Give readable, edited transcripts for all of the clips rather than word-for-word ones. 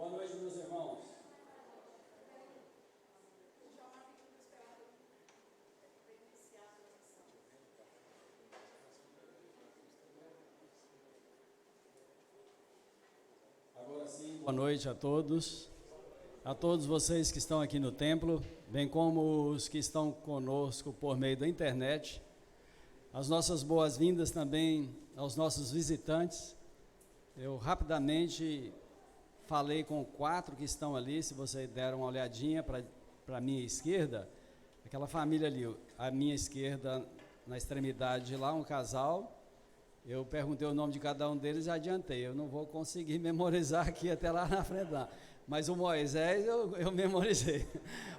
Boa noite, meus irmãos. Agora sim, boa noite a todos vocês que estão aqui no templo, bem como os que estão conosco por meio da internet. As nossas boas-vindas também aos nossos visitantes. Eu rapidamente falei com 4 que estão ali, se vocês deram uma olhadinha para a minha esquerda, aquela família ali, à minha esquerda, na extremidade de lá, um casal. Eu perguntei o nome de cada um deles e adiantei. Eu não vou conseguir memorizar aqui até lá na frente lá. Mas o Moisés eu memorizei.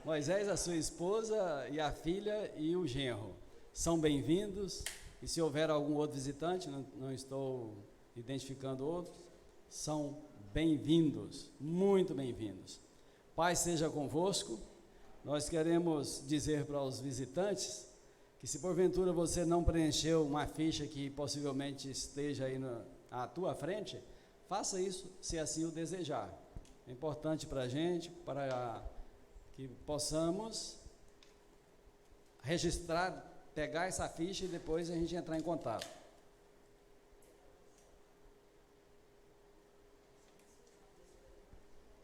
Moisés, a sua esposa e a filha e o genro. São bem-vindos. E se houver algum outro visitante, não estou identificando outros, são bem-vindos, muito bem-vindos. Paz seja convosco. Nós queremos dizer para os visitantes que se porventura você não preencheu uma ficha que possivelmente esteja aí à tua frente, faça isso se assim o desejar. É importante para a gente, para que possamos registrar, pegar essa ficha e depois a gente entrar em contato.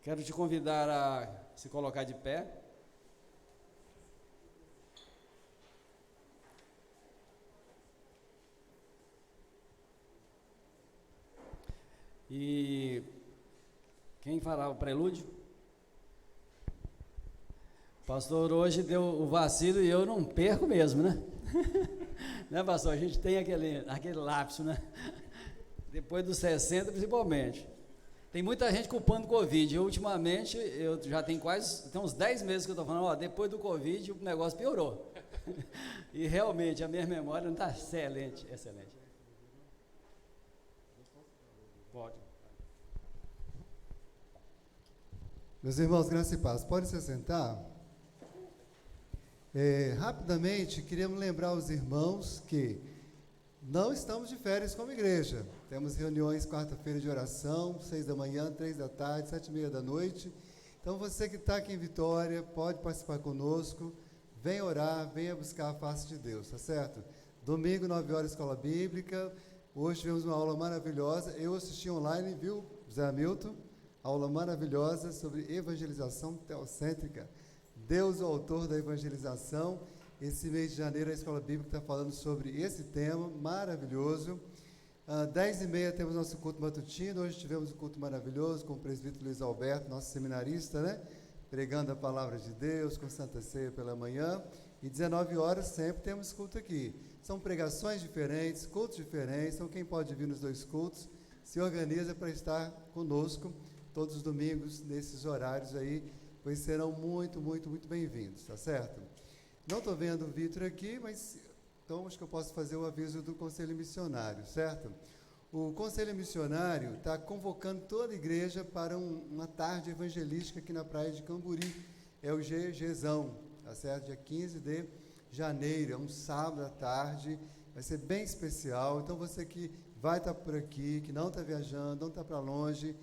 Quero te convidar a se colocar de pé. E quem fará o prelúdio? O pastor hoje deu o vacilo e eu não perco mesmo, né? Né, pastor? A gente tem aquele lapso, né? Depois dos 60, principalmente. Tem muita gente culpando o Covid. Ultimamente, eu já tenho tem uns 10 meses que eu estou falando, depois do Covid o negócio piorou. E realmente a minha memória não está excelente. Pode. Meus irmãos, graça e paz, pode se sentar? Rapidamente, queríamos lembrar os irmãos que não estamos de férias como igreja. Temos reuniões quarta-feira de oração, 6 da manhã, 3 da tarde, 7h30 da noite. Então, você que está aqui em Vitória, pode participar conosco. Venha orar, venha buscar a face de Deus, tá certo? Domingo, 9 horas, escola bíblica. Hoje tivemos uma aula maravilhosa. Eu assisti online, viu, Zé Hamilton? Aula maravilhosa sobre evangelização teocêntrica. Deus, o autor da evangelização. Esse mês de janeiro a Escola Bíblica está falando sobre esse tema maravilhoso. 10h30 temos nosso culto matutino. Hoje tivemos um culto maravilhoso com o presbítero Luiz Alberto, nosso seminarista, né? Pregando a palavra de Deus, com Santa Ceia pela manhã. E 19 horas sempre temos culto aqui. São pregações diferentes, cultos diferentes. Então quem pode vir nos 2 cultos, se organiza para estar conosco todos os domingos, nesses horários aí, pois serão muito, muito, muito bem-vindos, tá certo? Não estou vendo o Vitor aqui, mas então acho que eu posso fazer o aviso do Conselho Missionário, certo? O Conselho Missionário está convocando toda a igreja para uma tarde evangelística aqui na praia de Camburi. É o GGzão, tá certo? Dia 15 de janeiro, é um sábado à tarde, vai ser bem especial. Então você que vai estar por aqui, que não está viajando, não está para longe,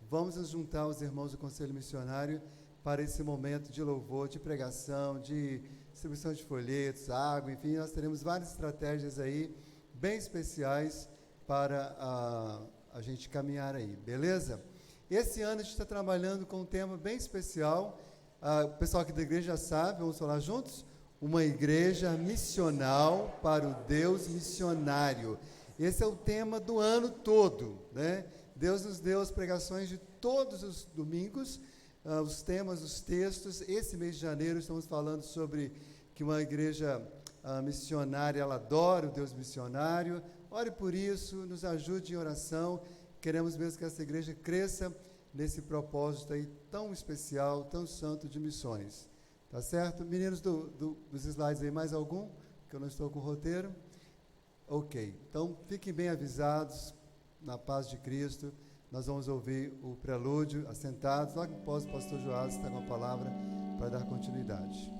vamos nos juntar aos irmãos do Conselho Missionário para esse momento de louvor, de pregação, de distribuição de folhetos, água, enfim, nós teremos várias estratégias aí, bem especiais para a gente caminhar aí, beleza? Esse ano a gente está trabalhando com um tema bem especial, o pessoal aqui da igreja já sabe, vamos falar juntos? Uma igreja missional para o Deus missionário. Esse é o tema do ano todo, né? Deus nos deu as pregações de todos os domingos, os temas, os textos. Esse mês de janeiro estamos falando sobre que uma igreja missionária, ela adora o Deus missionário. Ore por isso, nos ajude em oração. Queremos mesmo que essa igreja cresça nesse propósito aí tão especial, tão santo de missões. Tá certo? Meninos dos slides aí, mais algum? Que eu não estou com o roteiro. Ok. Então, fiquem bem avisados, na paz de Cristo. Nós vamos ouvir o prelúdio, assentados. Logo após o pastor Joás está com a palavra para dar continuidade.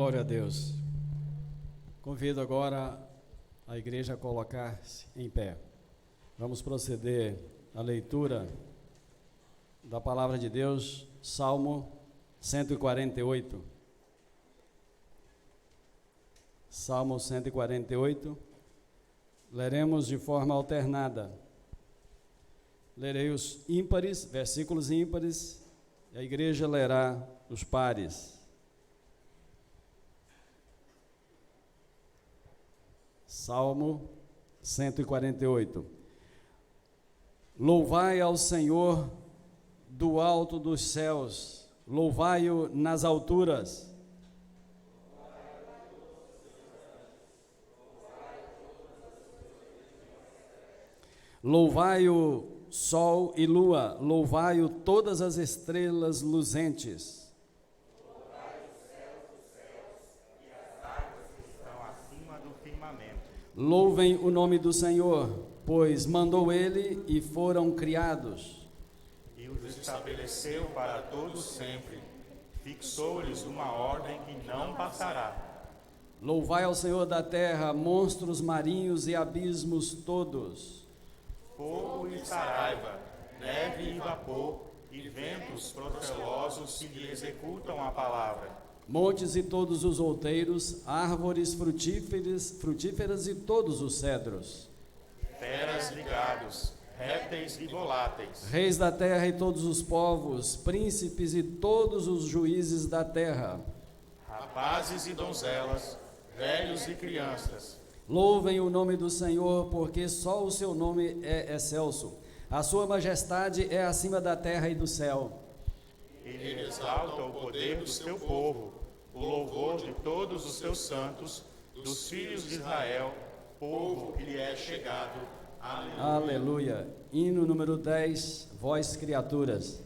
Glória a Deus. Convido agora a igreja a colocar-se em pé. Vamos proceder à leitura da palavra de Deus, Salmo 148. Salmo 148. Leremos de forma alternada. Lerei os ímpares, versículos ímpares, e a igreja lerá os pares. Salmo 148. Louvai ao Senhor do alto dos céus, louvai-o nas alturas. Louvai-o sol e lua, louvai-o todas as estrelas luzentes. Louvai os céus dos céus e as águas que estão acima do firmamento. Louvem o nome do Senhor, pois mandou ele e foram criados. E os estabeleceu para todos sempre, fixou-lhes uma ordem que não passará. Louvai ao Senhor da terra, monstros marinhos e abismos todos. Fogo e saraiva, neve e vapor, e ventos procelosos que lhe executam a palavra. Montes e todos os outeiros, árvores frutíferas e todos os cedros. Feras ligados, répteis e voláteis. Reis da terra e todos os povos, príncipes e todos os juízes da terra. Rapazes e donzelas, velhos e crianças. Louvem o nome do Senhor, porque só o seu nome é excelso. A sua majestade é acima da terra e do céu. Ele exalta o poder do seu povo, o louvor de todos os seus santos, dos filhos de Israel, povo que lhe é chegado. Aleluia. Aleluia. Hino número 10, vós criaturas.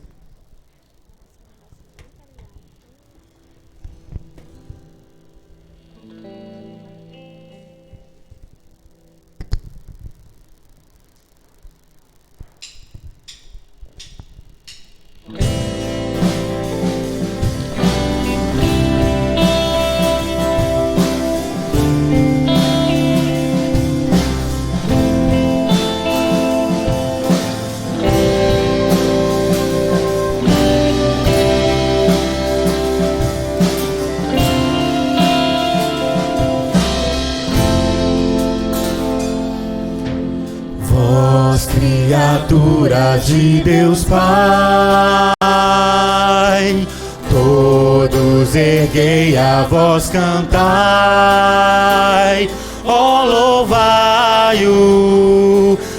Criaturas de Deus Pai, todos erguei a voz, cantai, ó louvai-o,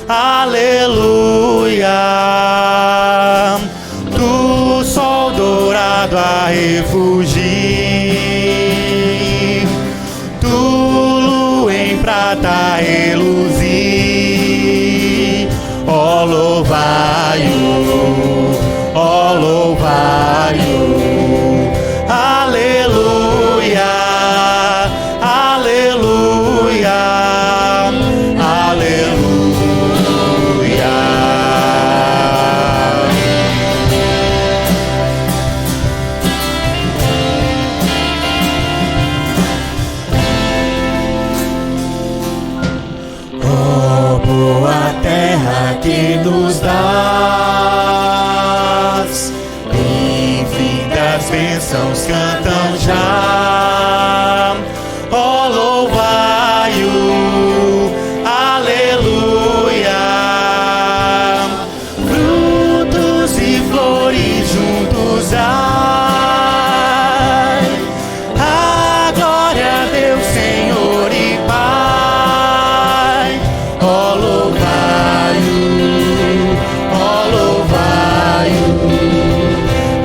aleluia, do sol dourado a refugir, do lua em prata a reluzir, ó louvai-o, aleluia, aleluia, aleluia. Ó boa terra que nos dás, infinitas bênçãos cantam já, ó louvai-o, aleluia, frutos e flores juntos ai, a glória a Deus, Senhor e Pai, ó louvai-o,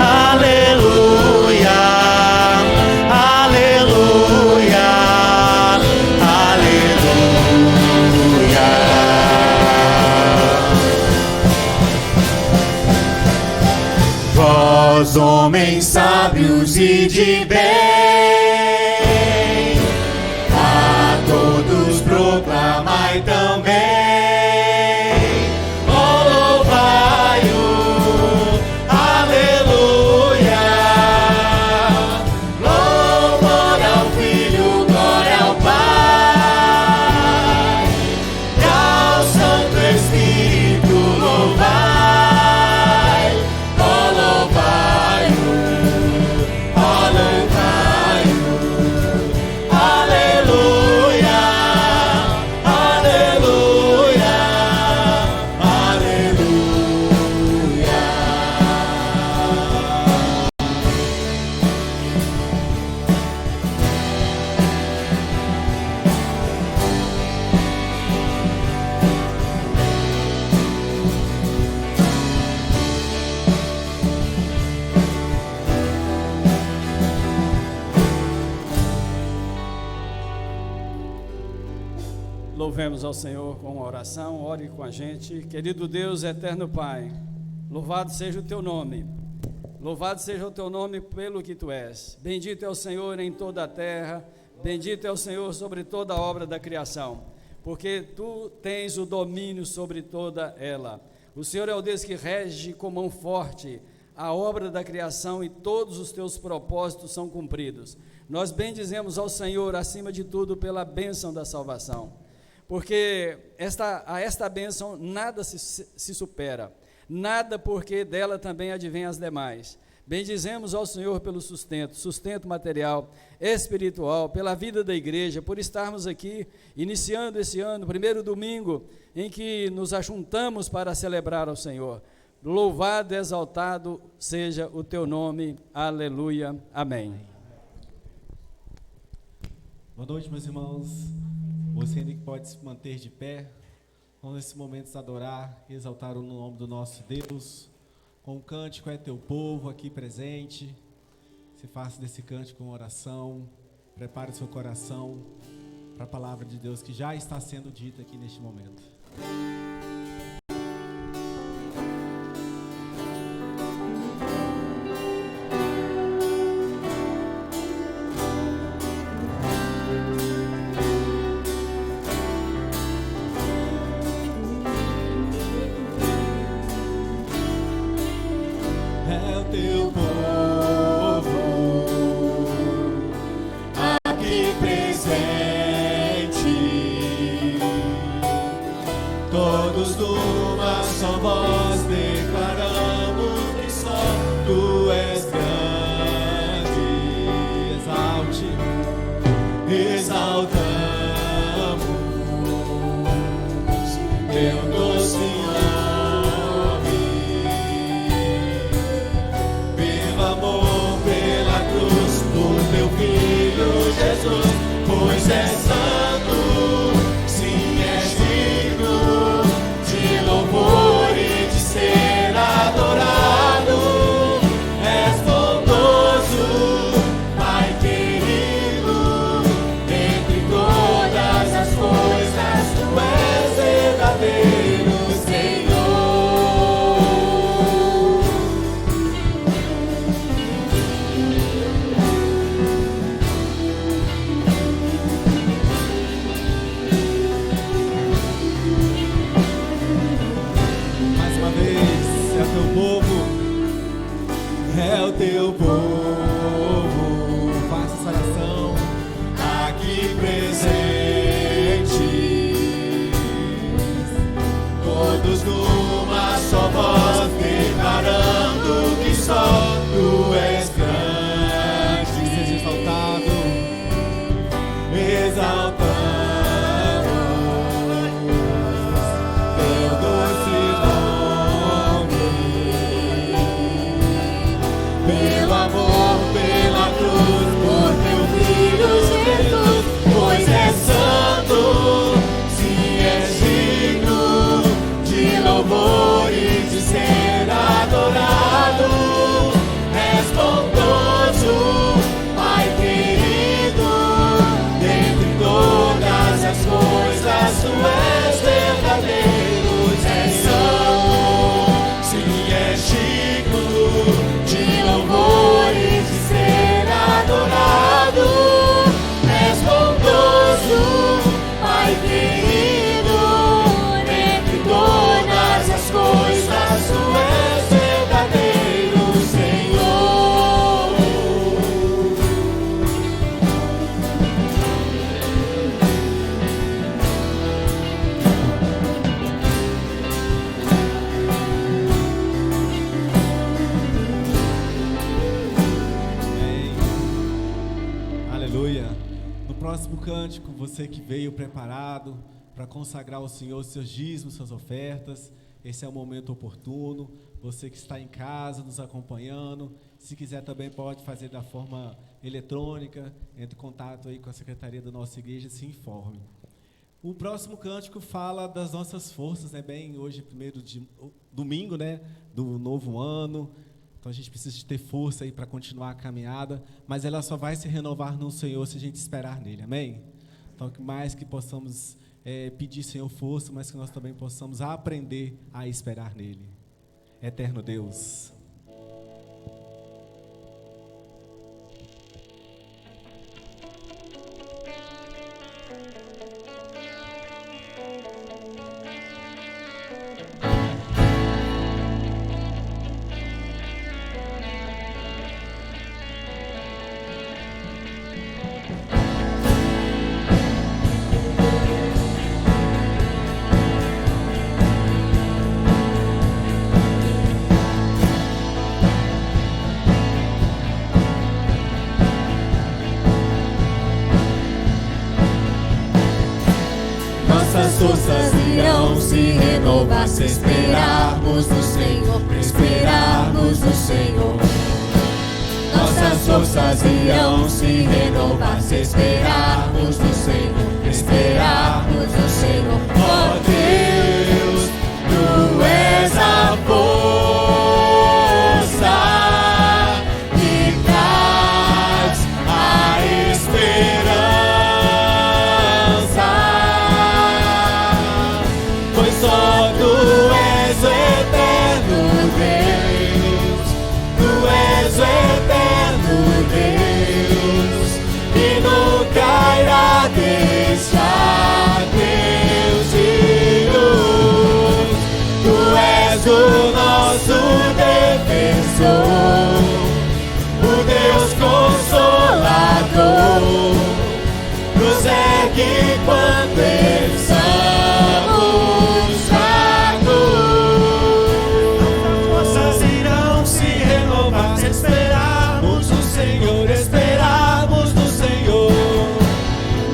aleluia, aleluia, aleluia. Vós, homens sábios e de bem, a todos proclamai também, ó louvai-o, aleluia, louvor ao Louvemos ao Senhor com uma oração, ore com a gente. Querido Deus, eterno Pai, louvado seja o teu nome. Louvado seja o teu nome pelo que tu és. Bendito é o Senhor em toda a terra, bendito é o Senhor sobre toda a obra da criação, porque tu tens o domínio sobre toda ela. O Senhor é o Deus que rege com mão forte a obra da criação e todos os teus propósitos são cumpridos. Nós bendizemos ao Senhor, acima de tudo, pela bênção da salvação, porque a esta bênção nada se supera, nada, porque dela também advém as demais. Bendizemos ao Senhor pelo sustento material, espiritual, pela vida da igreja, por estarmos aqui, iniciando esse ano, primeiro domingo, em que nos ajuntamos para celebrar ao Senhor. Louvado e exaltado seja o teu nome, aleluia, amém. Boa noite, meus irmãos. Você ainda que pode se manter de pé, vamos nesse momento adorar e exaltar o nome do nosso Deus. Com o cântico é teu povo aqui presente. Se faça desse cântico uma oração. Prepare o seu coração para a palavra de Deus que já está sendo dita aqui neste momento. Você que veio preparado para consagrar ao Senhor seus dízimos, suas ofertas, esse é o momento oportuno. Você que está em casa nos acompanhando, se quiser também pode fazer da forma eletrônica, entre em contato aí com a secretaria da nossa igreja, se informe. O próximo cântico fala das nossas forças, né? Bem, hoje primeiro domingo, né, do novo ano. Então a gente precisa de ter força aí para continuar a caminhada, mas ela só vai se renovar no Senhor se a gente esperar nele, amém? Então, que mais que possamos pedir, Senhor, força, mas que nós também possamos aprender a esperar nele. Eterno Deus. Nossas forças irão se renovar se esperarmos no Senhor, esperarmos no Senhor. Nossas forças irão se renovar se esperarmos no Senhor, esperarmos no Senhor. Ó Deus, Tu és a força que traz a esperança. Pois só Tu és o eterno Deus, Tu és o eterno Deus, que nunca irá deixar Teus filhos. Tu és o nosso defensor, o Deus Consolador, nos ergue quando estamos fracos. Forças irão se renovar se esperarmos no Senhor, esperarmos no Senhor.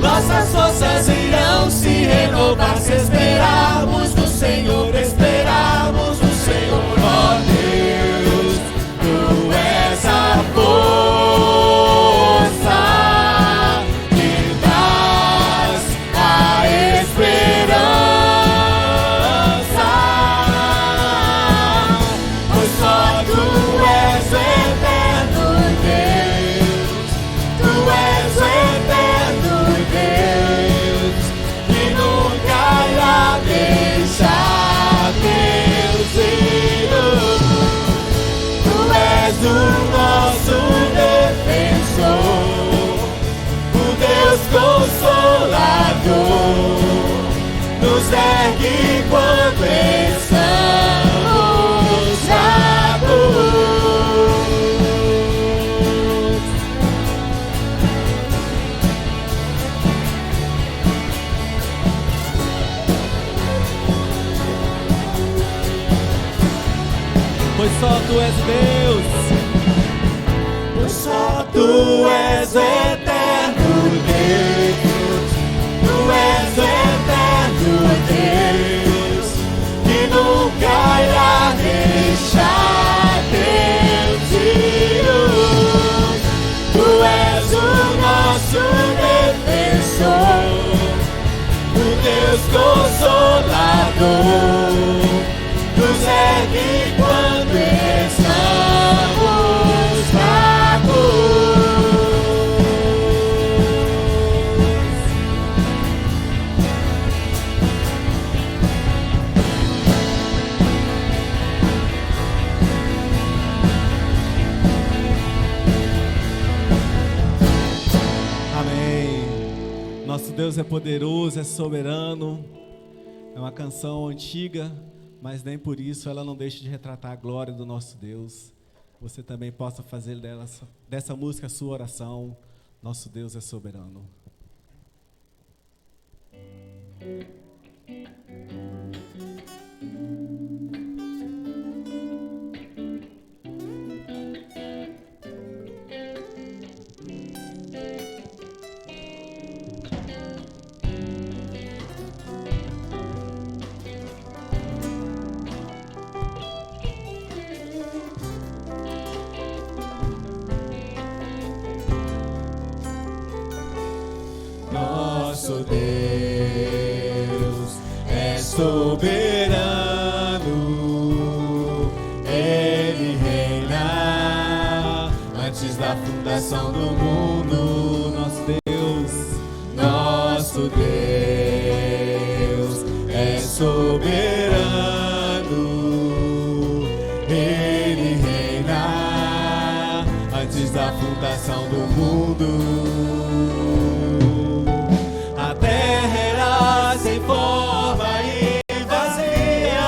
Nossas forças irão se renovar se esperarmos no Senhor, esperarmos no Senhor. Ó Deus, Tu és a força que traz a esperança. Pois só Tu és o eterno Deus, Tu és o eterno Deus, que nunca irá deixar Teus filhos. Tu és o nosso defensor, o Deus Consolador, nos ergue quando estamos fracos. Pois só Tu és Deus. Pois só Tu és o eterno Deus, Tu és o eterno Deus, que nunca irá deixar Teus filhos. Tu és o nosso defensor, o Deus Consolador, nos ergue quando estamos fracos. Amém. Nosso Deus é poderoso, é soberano. É uma canção antiga, mas nem por isso ela não deixa de retratar a glória do nosso Deus. Você também possa fazer dessa música a sua oração. Nosso Deus é soberano. Nosso Deus é soberano, Ele reina antes da fundação do mundo. Nosso Deus, Nosso Deus fundação do mundo. A terra era sem forma e vazia,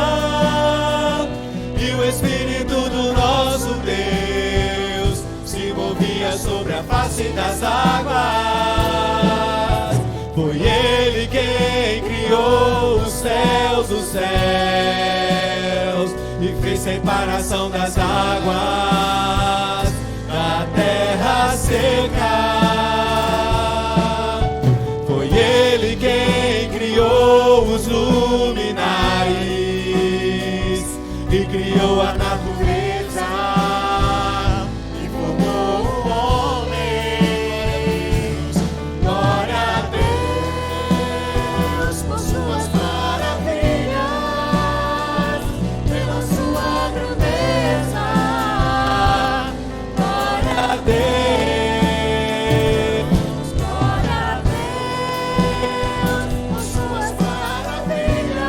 e o Espírito do nosso Deus se movia sobre a face das águas. Foi Ele quem criou os céus dos céus e fez separação das águas da terra seca. Foi Ele quem criou os luminares e criou a natureza e formou o homem. Glória a Deus por suas maravilhas, pela sua grandeza. Glória a Deus, glória a Deus por suas maravilhas,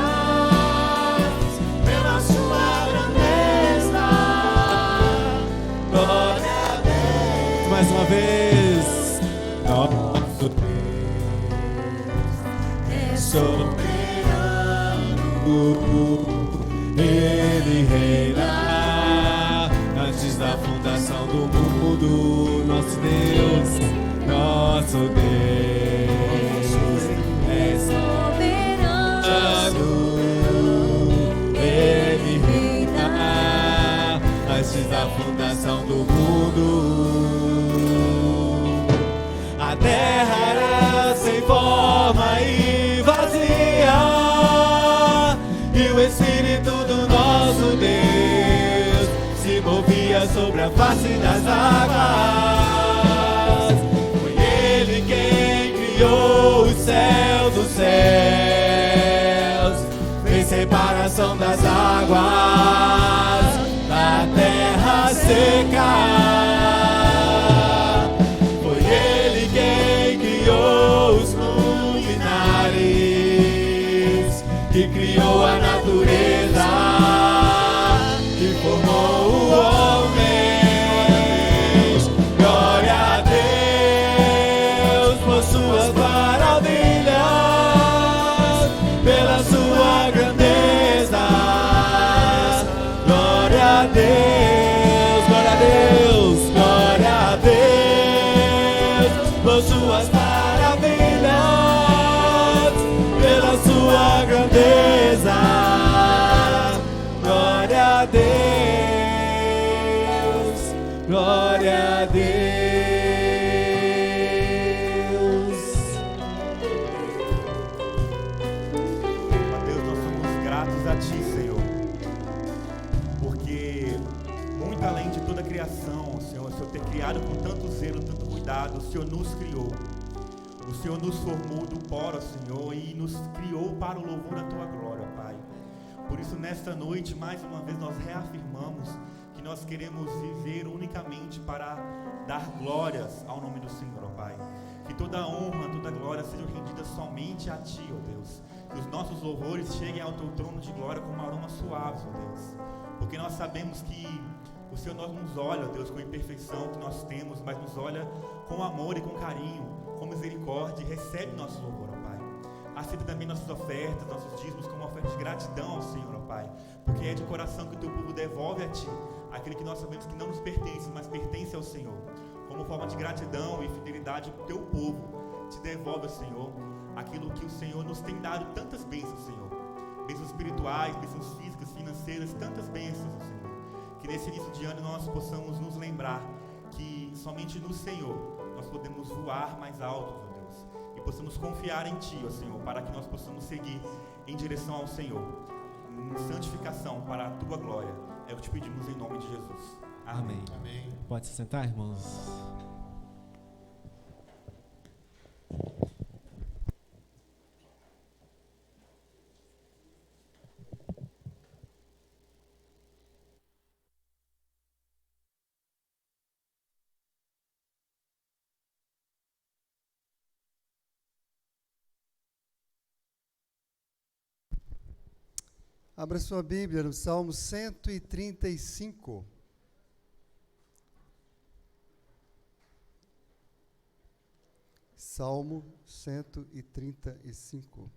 pela sua grandeza. Glória a Deus. Mais uma vez, nosso Deus é soberano. Ele reina antes da fundação do mundo. Nosso Deus é soberano. Ele reina antes da fundação do mundo. A terra era sem forma e vazia, e o Espírito do nosso Deus se movia sobre a face das águas. Foi Ele quem criou os céus dos céus, fez separação das águas da terra seca. Foi Ele quem criou os luminares, que criou a natureza, que formou o homem. Glória a Deus por suas maravilhas, pela sua grandeza. Glória a Deus, glória a Deus, glória a Deus por suas maravilhas, pela sua grandeza. Glória a Deus, glória a Deus. Ó Deus, nós somos gratos a Ti, Senhor, porque muito além de toda a criação, Senhor, o Senhor ter criado com tanto zelo, tanto cuidado, o Senhor nos criou. O Senhor nos formou do pó, ó Senhor, e nos criou para o louvor da Tua glória, Pai. Por isso, nesta noite, mais uma vez, nós reafirmamos que nós queremos viver unicamente para dar glórias ao nome do Senhor, ó Pai. Que toda a honra, toda a glória sejam rendidas somente a Ti, ó Deus. Que os nossos louvores cheguem ao Teu trono de glória como aroma suave, ó Deus. Porque nós sabemos que o Senhor não nos olha, ó Deus, com a imperfeição que nós temos, mas nos olha com amor e com carinho, com misericórdia, e recebe nosso louvor, ó Pai. Aceita também nossas ofertas, nossos dízimos como oferta de gratidão ao Senhor, ó Pai. Porque é de coração que o Teu povo devolve a Ti aquele que nós sabemos que não nos pertence, mas pertence ao Senhor. Como forma de gratidão e fidelidade, o Teu povo te devolve, Senhor, aquilo que o Senhor nos tem dado, tantas bênçãos, Senhor. Bênçãos espirituais, bênçãos físicas, financeiras, tantas bênçãos, Senhor. Que nesse início de ano nós possamos nos lembrar que somente no Senhor nós podemos voar mais alto, ó Deus, e possamos confiar em Ti, ó Senhor, para que nós possamos seguir em direção ao Senhor, em santificação para a Tua glória. É o que te pedimos em nome de Jesus. Amém. Amém. Pode se sentar, irmãos. Abra sua Bíblia no Salmo 135. Salmo 135.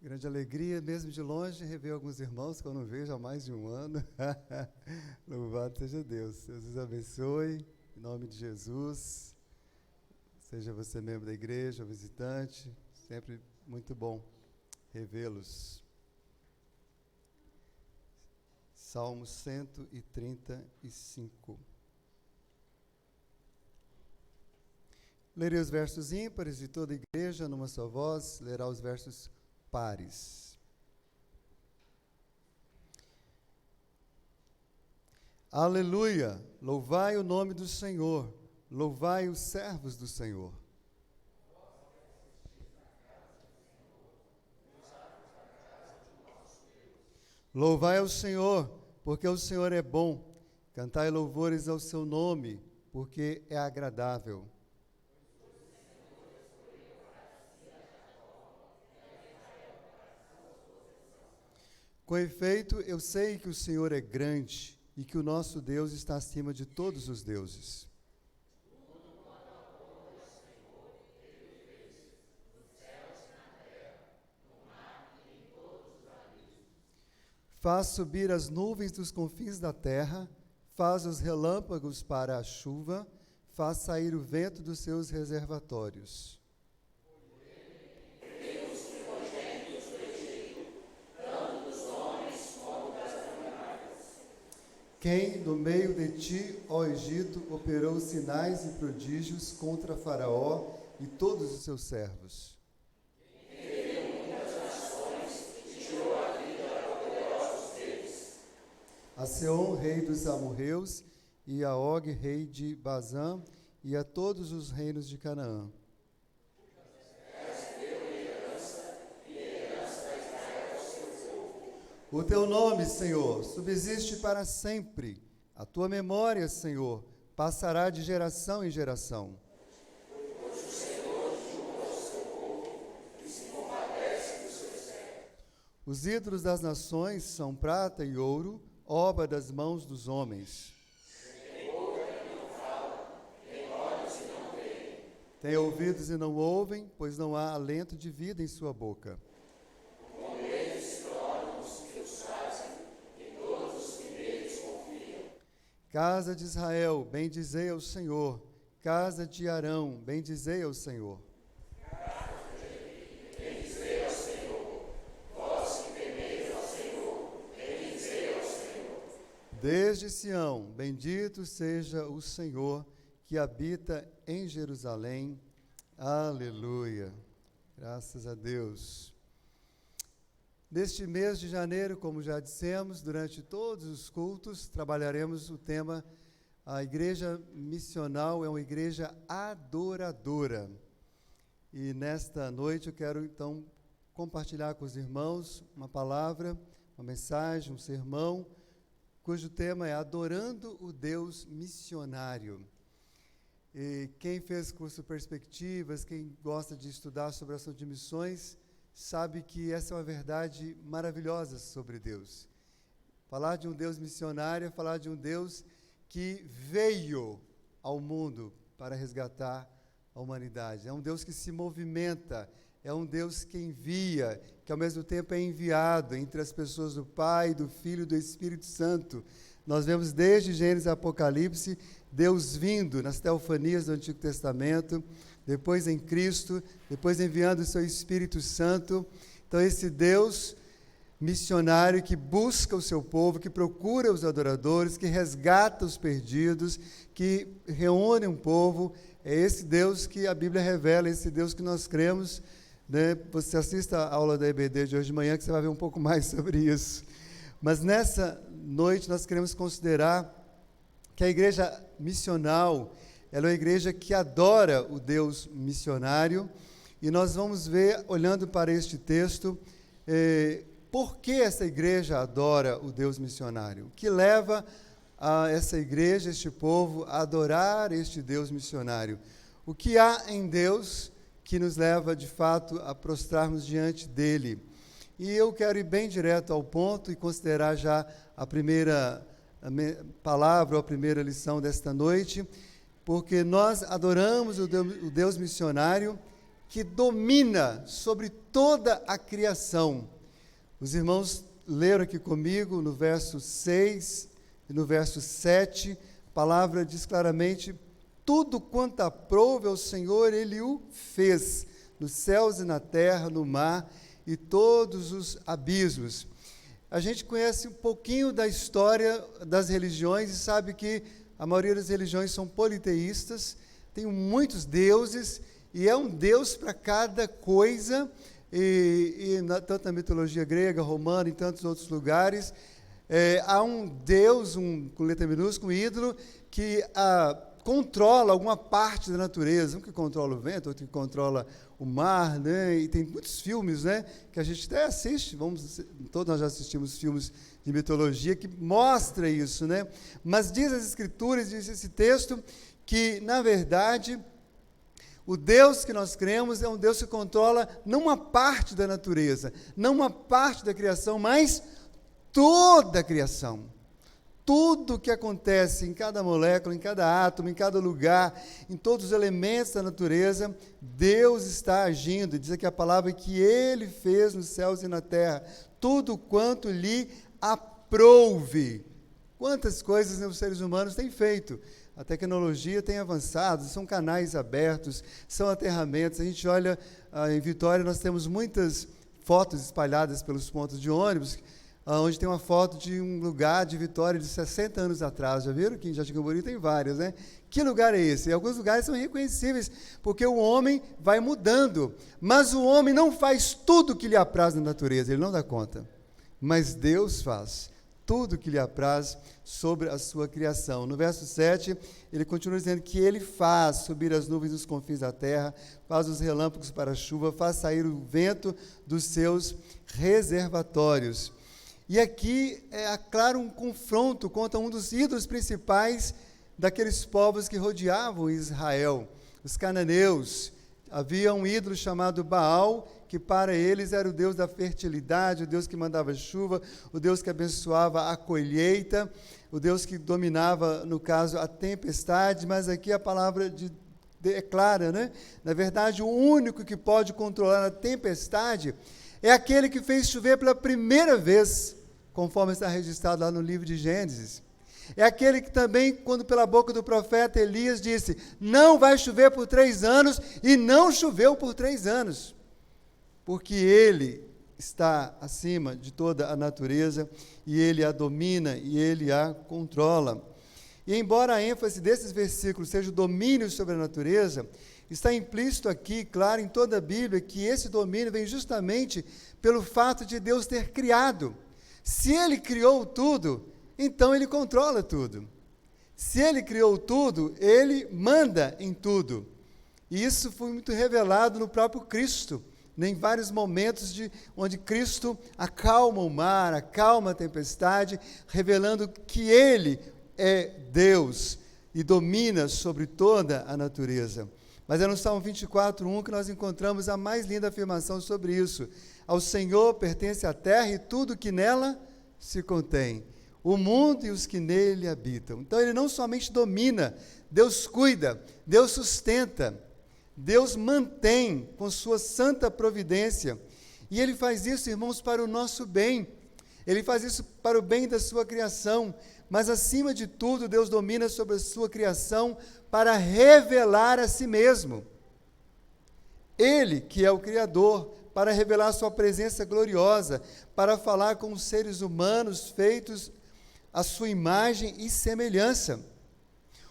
Grande alegria, mesmo de longe, rever alguns irmãos que eu não vejo há mais de um ano. Louvado seja Deus. Deus os abençoe, em nome de Jesus. Seja você membro da igreja ou visitante, sempre muito bom revê-los. Salmo 135. Lerei os versos ímpares e toda a igreja, numa só voz, lerá os versos pares. Aleluia! Louvai o nome do Senhor, louvai os servos do Senhor. Louvai ao Senhor, porque o Senhor é bom. Cantai louvores ao seu nome, porque é agradável. Com efeito, eu sei que o Senhor é grande e que o nosso Deus está acima de todos os deuses. Faz subir as nuvens dos confins da terra, faz os relâmpagos para a chuva, faz sair o vento dos seus reservatórios. Quem, no meio de ti, ó Egito, operou sinais e prodígios contra Faraó e todos os seus servos? A Seom, rei dos amorreus, e a Og, rei de Bazã, e a todos os reinos de Canaã. O teu nome, Senhor, subsiste para sempre. A tua memória, Senhor, passará de geração em geração. Os ídolos das nações são prata e ouro, obra das mãos dos homens. Tem ouvidos e não ouvem, pois não há alento de vida em sua boca. Casa de Israel, bendizei ao Senhor. Casa de Arão, bendizei ao Senhor. Bendizei ao Senhor. Vós que temeis ao Senhor, bendizei ao Senhor. Desde Sião, bendito seja o Senhor, que habita em Jerusalém. Aleluia. Graças a Deus. Neste mês de janeiro, como já dissemos, durante todos os cultos, trabalharemos o tema A Igreja Missional é uma Igreja Adoradora. E nesta noite eu quero, então, compartilhar com os irmãos uma palavra, uma mensagem, um sermão, cujo tema é Adorando o Deus Missionário. E quem fez curso Perspectivas, quem gosta de estudar sobre o assunto de missões, sabe que essa é uma verdade maravilhosa sobre Deus. Falar de um Deus missionário é falar de um Deus que veio ao mundo para resgatar a humanidade. É um Deus que se movimenta, é um Deus que envia, que ao mesmo tempo é enviado entre as pessoas do Pai, do Filho e do Espírito Santo. Nós vemos desde Gênesis e Apocalipse, Deus vindo nas teofanias do Antigo Testamento, depois em Cristo, depois enviando o seu Espírito Santo. Então esse Deus missionário que busca o seu povo, que procura os adoradores, que resgata os perdidos, que reúne um povo, é esse Deus que a Bíblia revela, esse Deus que nós cremos, né? Você assista a aula da EBD de hoje de manhã que você vai ver um pouco mais sobre isso. Mas nessa noite nós queremos considerar que a igreja missional, ela é uma igreja que adora o Deus missionário, e nós vamos ver, olhando para este texto, por que essa igreja adora o Deus missionário? O que leva a essa igreja, este povo, a adorar este Deus missionário? O que há em Deus que nos leva, de fato, a prostrarmos diante dele? E eu quero ir bem direto ao ponto e considerar já a primeira palavra, ou a primeira lição desta noite, porque nós adoramos o Deus missionário que domina sobre toda a criação. Os irmãos leram aqui comigo no verso 6 e no verso 7, a palavra diz claramente: tudo quanto aprouve ao Senhor, Ele o fez, nos céus e na terra, no mar e todos os abismos. A gente conhece um pouquinho da história das religiões e sabe que a maioria das religiões são politeístas, tem muitos deuses, e é um Deus para cada coisa, tanto na mitologia grega, romana, em tantos outros lugares, há um Deus, com letra minúscula, um ídolo, que controla alguma parte da natureza, um que controla o vento, outro que controla o mar, né? E tem muitos filmes, né, que a gente até assiste, todos nós já assistimos filmes de mitologia que mostra isso, né? Mas diz as Escrituras, diz esse texto, que, na verdade, o Deus que nós cremos é um Deus que controla não uma parte da natureza, não uma parte da criação, mas toda a criação. Tudo que acontece em cada molécula, em cada átomo, em cada lugar, em todos os elementos da natureza, Deus está agindo. E diz aqui a palavra que Ele fez nos céus e na terra, tudo quanto lhe aprouve. Quantas coisas os seres humanos têm feito? A tecnologia tem avançado, são canais abertos, são aterramentos. A gente olha, em Vitória nós temos muitas fotos espalhadas pelos pontos de ônibus, onde tem uma foto de um lugar de Vitória de 60 anos atrás. Já viram? Aqui em Jaticambori tem várias, né? Que lugar é esse? E alguns lugares são irreconhecíveis, porque o homem vai mudando. Mas o homem não faz tudo que lhe apraz na natureza, ele não dá conta. Mas Deus faz tudo que lhe apraz sobre a sua criação. No verso 7, ele continua dizendo que ele faz subir as nuvens dos confins da terra, faz os relâmpagos para a chuva, faz sair o vento dos seus reservatórios. E aqui é claro um confronto contra um dos ídolos principais daqueles povos que rodeavam Israel, os cananeus. Havia um ídolo chamado Baal, que para eles era o Deus da fertilidade, o Deus que mandava chuva, o Deus que abençoava a colheita, o Deus que dominava, no caso, a tempestade. Mas aqui a palavra é clara, né? Na verdade, o único que pode controlar a tempestade é aquele que fez chover pela primeira vez, conforme está registrado lá no livro de Gênesis. É aquele que também, quando pela boca do profeta Elias disse, não vai chover por 3 anos, e não choveu por 3 anos, porque ele está acima de toda a natureza, e ele a domina, e ele a controla. E embora a ênfase desses versículos seja o domínio sobre a natureza, está implícito aqui, claro, em toda a Bíblia, que esse domínio vem justamente pelo fato de Deus ter criado. Se Ele criou tudo, então Ele controla tudo. Se Ele criou tudo, Ele manda em tudo. E isso foi muito revelado no próprio Cristo, em vários momentos onde Cristo acalma o mar, acalma a tempestade, revelando que Ele é Deus e domina sobre toda a natureza. Mas é no Salmo 24:1 que nós encontramos a mais linda afirmação sobre isso. Ao Senhor pertence a terra e tudo que nela se contém, o mundo e os que nele habitam. Então Ele não somente domina, Deus cuida, Deus sustenta, Deus mantém com sua santa providência. E Ele faz isso, irmãos, para o nosso bem. Ele faz isso para o bem da sua criação. Mas, acima de tudo, Deus domina sobre a sua criação para revelar a si mesmo. Ele, que é o Criador, para revelar a sua presença gloriosa, para falar com os seres humanos feitos à sua imagem e semelhança.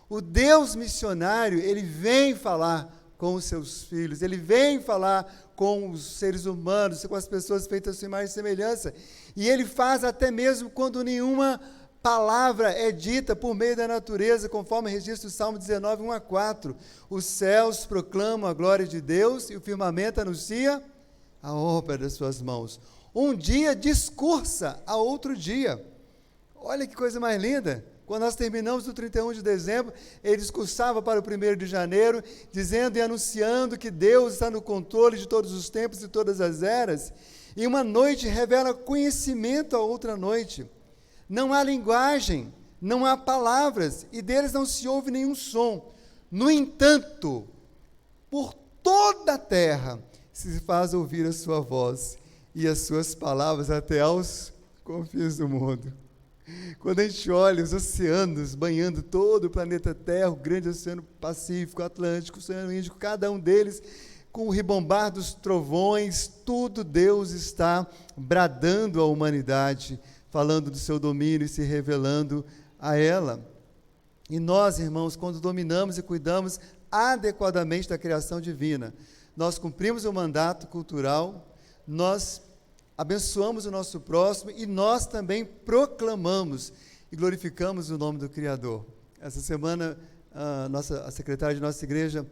O Deus missionário, Ele vem falar com os seus filhos, Ele vem falar com os seres humanos, com as pessoas feitas à sua imagem e semelhança. E Ele faz até mesmo quando nenhuma palavra é dita por meio da natureza, conforme registra o Salmo 19, 1-4. Os céus proclamam a glória de Deus e o firmamento anuncia a obra das suas mãos. Um dia discursa a outro dia. Olha que coisa mais linda. Quando nós terminamos o 31 de dezembro, ele discursava para o 1º de janeiro, dizendo e anunciando que Deus está no controle de todos os tempos e todas as eras. E uma noite revela conhecimento a outra noite. Não há linguagem, não há palavras, e deles não se ouve nenhum som. No entanto, por toda a terra se faz ouvir a sua voz e as suas palavras até aos confins do mundo. Quando a gente olha os oceanos banhando todo o planeta Terra, o grande oceano Pacífico, Atlântico, Oceano Índico, cada um deles com o ribombar dos trovões, tudo Deus está bradando à humanidade, falando do seu domínio e se revelando a ela. E nós, irmãos, quando dominamos e cuidamos adequadamente da criação divina, nós cumprimos o mandato cultural, nós abençoamos o nosso próximo e nós também proclamamos e glorificamos o nome do Criador. Essa semana, a secretária de nossa igreja,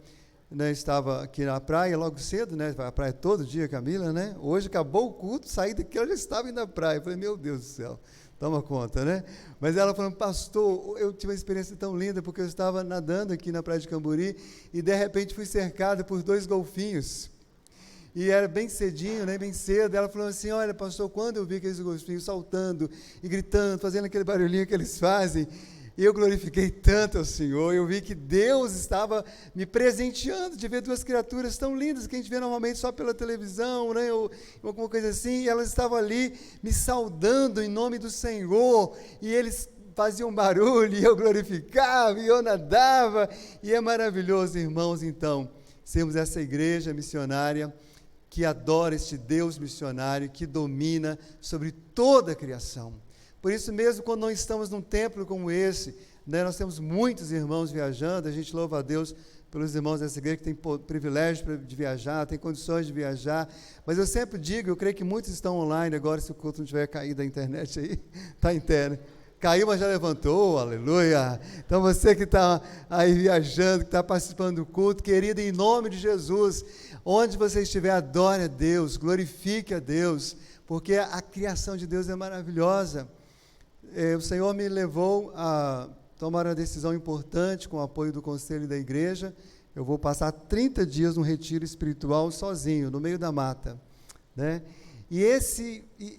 né, estava aqui na praia logo cedo, né, vai à praia todo dia, Camila, né? Hoje acabou o culto, saí daqui, ela já estava indo à praia. Eu falei, meu Deus do céu, toma conta, né? Mas ela falou, pastor, eu tive uma experiência tão linda, porque eu estava nadando aqui na praia de Camburi e de repente fui cercado por 2 golfinhos. E era bem cedinho, né, bem cedo. Ela falou assim, olha, pastor, quando eu vi aqueles golfinhos saltando e gritando, fazendo aquele barulhinho que eles fazem, eu glorifiquei tanto ao Senhor, eu vi que Deus estava me presenteando de ver 2 criaturas tão lindas, que a gente vê normalmente só pela televisão, né, ou alguma coisa assim, e elas estavam ali me saudando em nome do Senhor, e eles faziam barulho, e eu glorificava, e eu nadava, e é maravilhoso, irmãos, então, sermos essa igreja missionária, que adora este Deus missionário, que domina sobre toda a criação. Por isso mesmo, quando nós estamos num templo como esse, né, nós temos muitos irmãos viajando, a gente louva a Deus pelos irmãos dessa igreja que tem privilégio de viajar, tem condições de viajar, mas eu sempre digo, eu creio que muitos estão online agora, se o culto não tiver caído da internet aí, está em terra, né? Caiu, mas já levantou, aleluia. Então você que está aí viajando, que está participando do culto, querido, em nome de Jesus, onde você estiver, adore a Deus, glorifique a Deus, porque a criação de Deus é maravilhosa. O Senhor me levou a tomar uma decisão importante com o apoio do conselho da igreja. Eu vou passar 30 dias num retiro espiritual sozinho, no meio da mata, né? E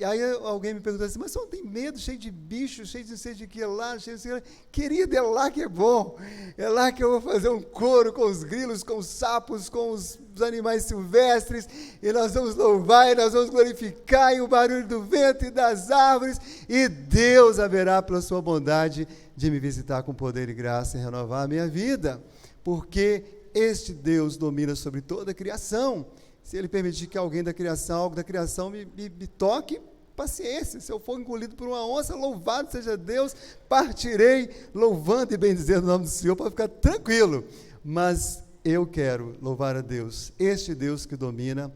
aí alguém me perguntou assim, mas você não tem medo, cheio de bicho, cheio de não sei de que lá, cheio de sei de que lá? Querido, é lá que é bom, é lá que eu vou fazer um coro com os grilos, com os sapos, com os animais silvestres, e nós vamos louvar, e nós vamos glorificar, e o barulho do vento e das árvores, e Deus haverá pela sua bondade de me visitar com poder e graça e renovar a minha vida, porque este Deus domina sobre toda a criação. Se Ele permitir que alguém da criação, algo da criação me toque, paciência. Se eu for engolido por uma onça, louvado seja Deus, partirei louvando e bendizendo o nome do Senhor para ficar tranquilo. Mas eu quero louvar a Deus, este Deus que domina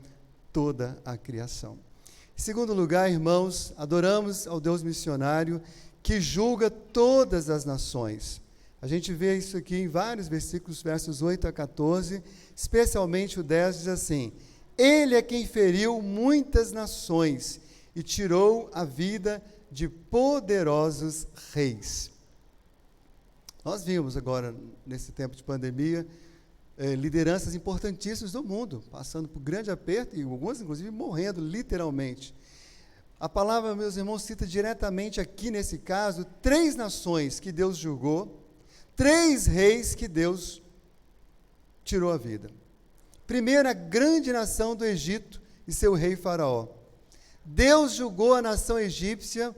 toda a criação. Em segundo lugar, irmãos, adoramos ao Deus missionário que julga todas as nações. A gente vê isso aqui em vários versículos, versos 8 a 14, especialmente o 10 diz assim, Ele é quem feriu muitas nações e tirou a vida de poderosos reis. Nós vimos agora, nesse tempo de pandemia, lideranças importantíssimas do mundo, passando por grande aperto e algumas, inclusive, morrendo, literalmente. A palavra, meus irmãos, cita diretamente aqui, nesse caso, 3 nações que Deus julgou, 3 reis que Deus tirou a vida. Primeiro, a grande nação do Egito e seu rei Faraó. Deus julgou a nação egípcia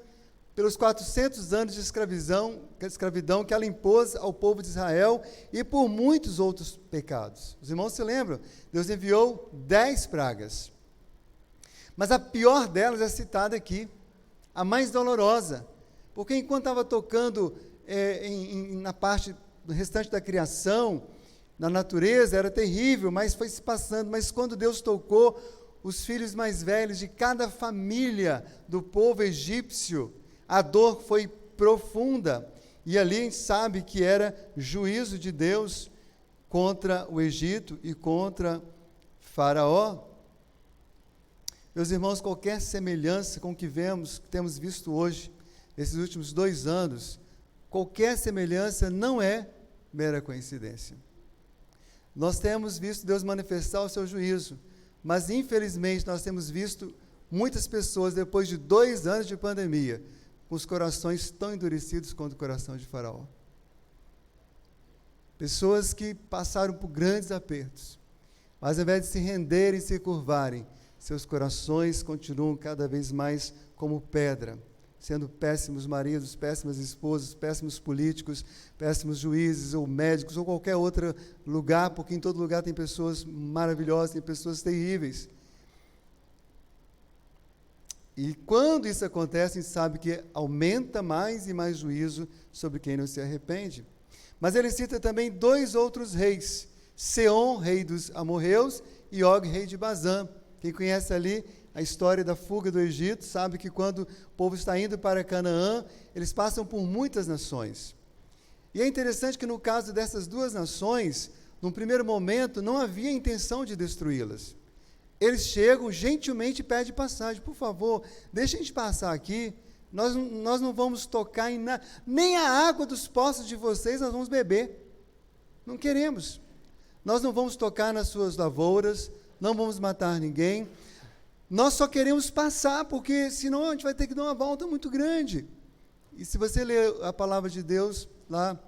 pelos 400 anos de escravidão que ela impôs ao povo de Israel e por muitos outros pecados. Os irmãos se lembram? Deus enviou 10 pragas. Mas a pior delas é citada aqui, a mais dolorosa, porque enquanto estava tocando na parte do restante da criação, na natureza, era terrível, mas foi se passando. Mas quando Deus tocou os filhos mais velhos de cada família do povo egípcio, a dor foi profunda. E ali a gente sabe que era juízo de Deus contra o Egito e contra Faraó. Meus irmãos, qualquer semelhança com o que temos visto hoje, nesses últimos 2 anos, qualquer semelhança não é mera coincidência. Nós temos visto Deus manifestar o seu juízo, mas infelizmente nós temos visto muitas pessoas, depois de 2 anos de pandemia, com os corações tão endurecidos quanto o coração de Faraó. Pessoas que passaram por grandes apertos, mas ao invés de se renderem e se curvarem, seus corações continuam cada vez mais como pedra, sendo péssimos maridos, péssimas esposas, péssimos políticos, péssimos juízes ou médicos ou qualquer outro lugar, porque em todo lugar tem pessoas maravilhosas, tem pessoas terríveis. E quando isso acontece, a gente sabe que aumenta mais e mais juízo sobre quem não se arrepende. Mas ele cita também 2 outros reis, Seom, rei dos amorreus, e Og, rei de Bazã. Quem conhece ali a história da fuga do Egito, sabe que quando o povo está indo para Canaã, eles passam por muitas nações. E é interessante que no caso dessas 2 nações, num primeiro momento, não havia intenção de destruí-las. Eles chegam, gentilmente pedem passagem. Por favor, deixa a gente passar aqui. Nós não vamos tocar em nada. Nem a água dos poços de vocês nós vamos beber. Não queremos. Nós não vamos tocar nas suas lavouras, não vamos matar ninguém. Nós só queremos passar, porque senão a gente vai ter que dar uma volta muito grande. E se você ler a palavra de Deus lá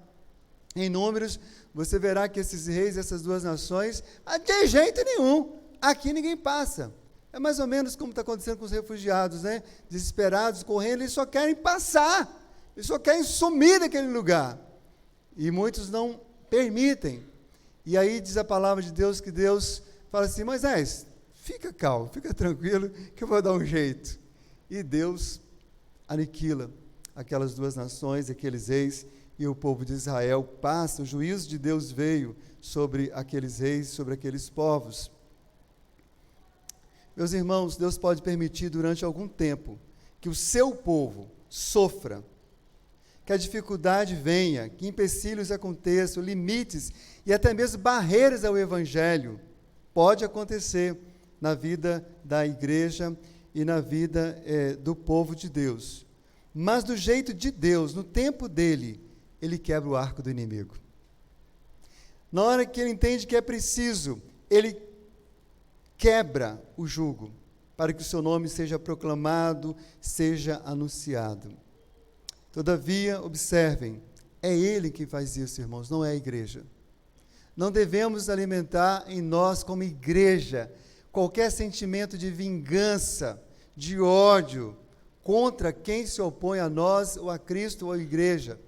em Números, você verá que esses reis, essas 2 nações, de jeito nenhum, aqui ninguém passa. É mais ou menos como está acontecendo com os refugiados, né? Desesperados, correndo, eles só querem passar, eles só querem sumir daquele lugar. E muitos não permitem. E aí diz a palavra de Deus que Deus fala assim: Moisés, fica calmo, fica tranquilo, que eu vou dar um jeito. E Deus aniquila aquelas 2 nações, aqueles reis, e o povo de Israel passa. O juízo de Deus veio sobre aqueles reis, sobre aqueles povos. Meus irmãos, Deus pode permitir durante algum tempo que o seu povo sofra, que a dificuldade venha, que empecilhos aconteçam, limites e até mesmo barreiras ao Evangelho. Pode acontecer na vida da igreja e na vida do povo de Deus. Mas do jeito de Deus, no tempo dele, ele quebra o arco do inimigo. Na hora que ele entende que é preciso, ele quebra o jugo, para que o seu nome seja proclamado, seja anunciado. Todavia, observem, é ele que faz isso, irmãos, não é a igreja. Não devemos alimentar em nós, como igreja, qualquer sentimento de vingança, de ódio, contra quem se opõe a nós, ou a Cristo, ou à igreja.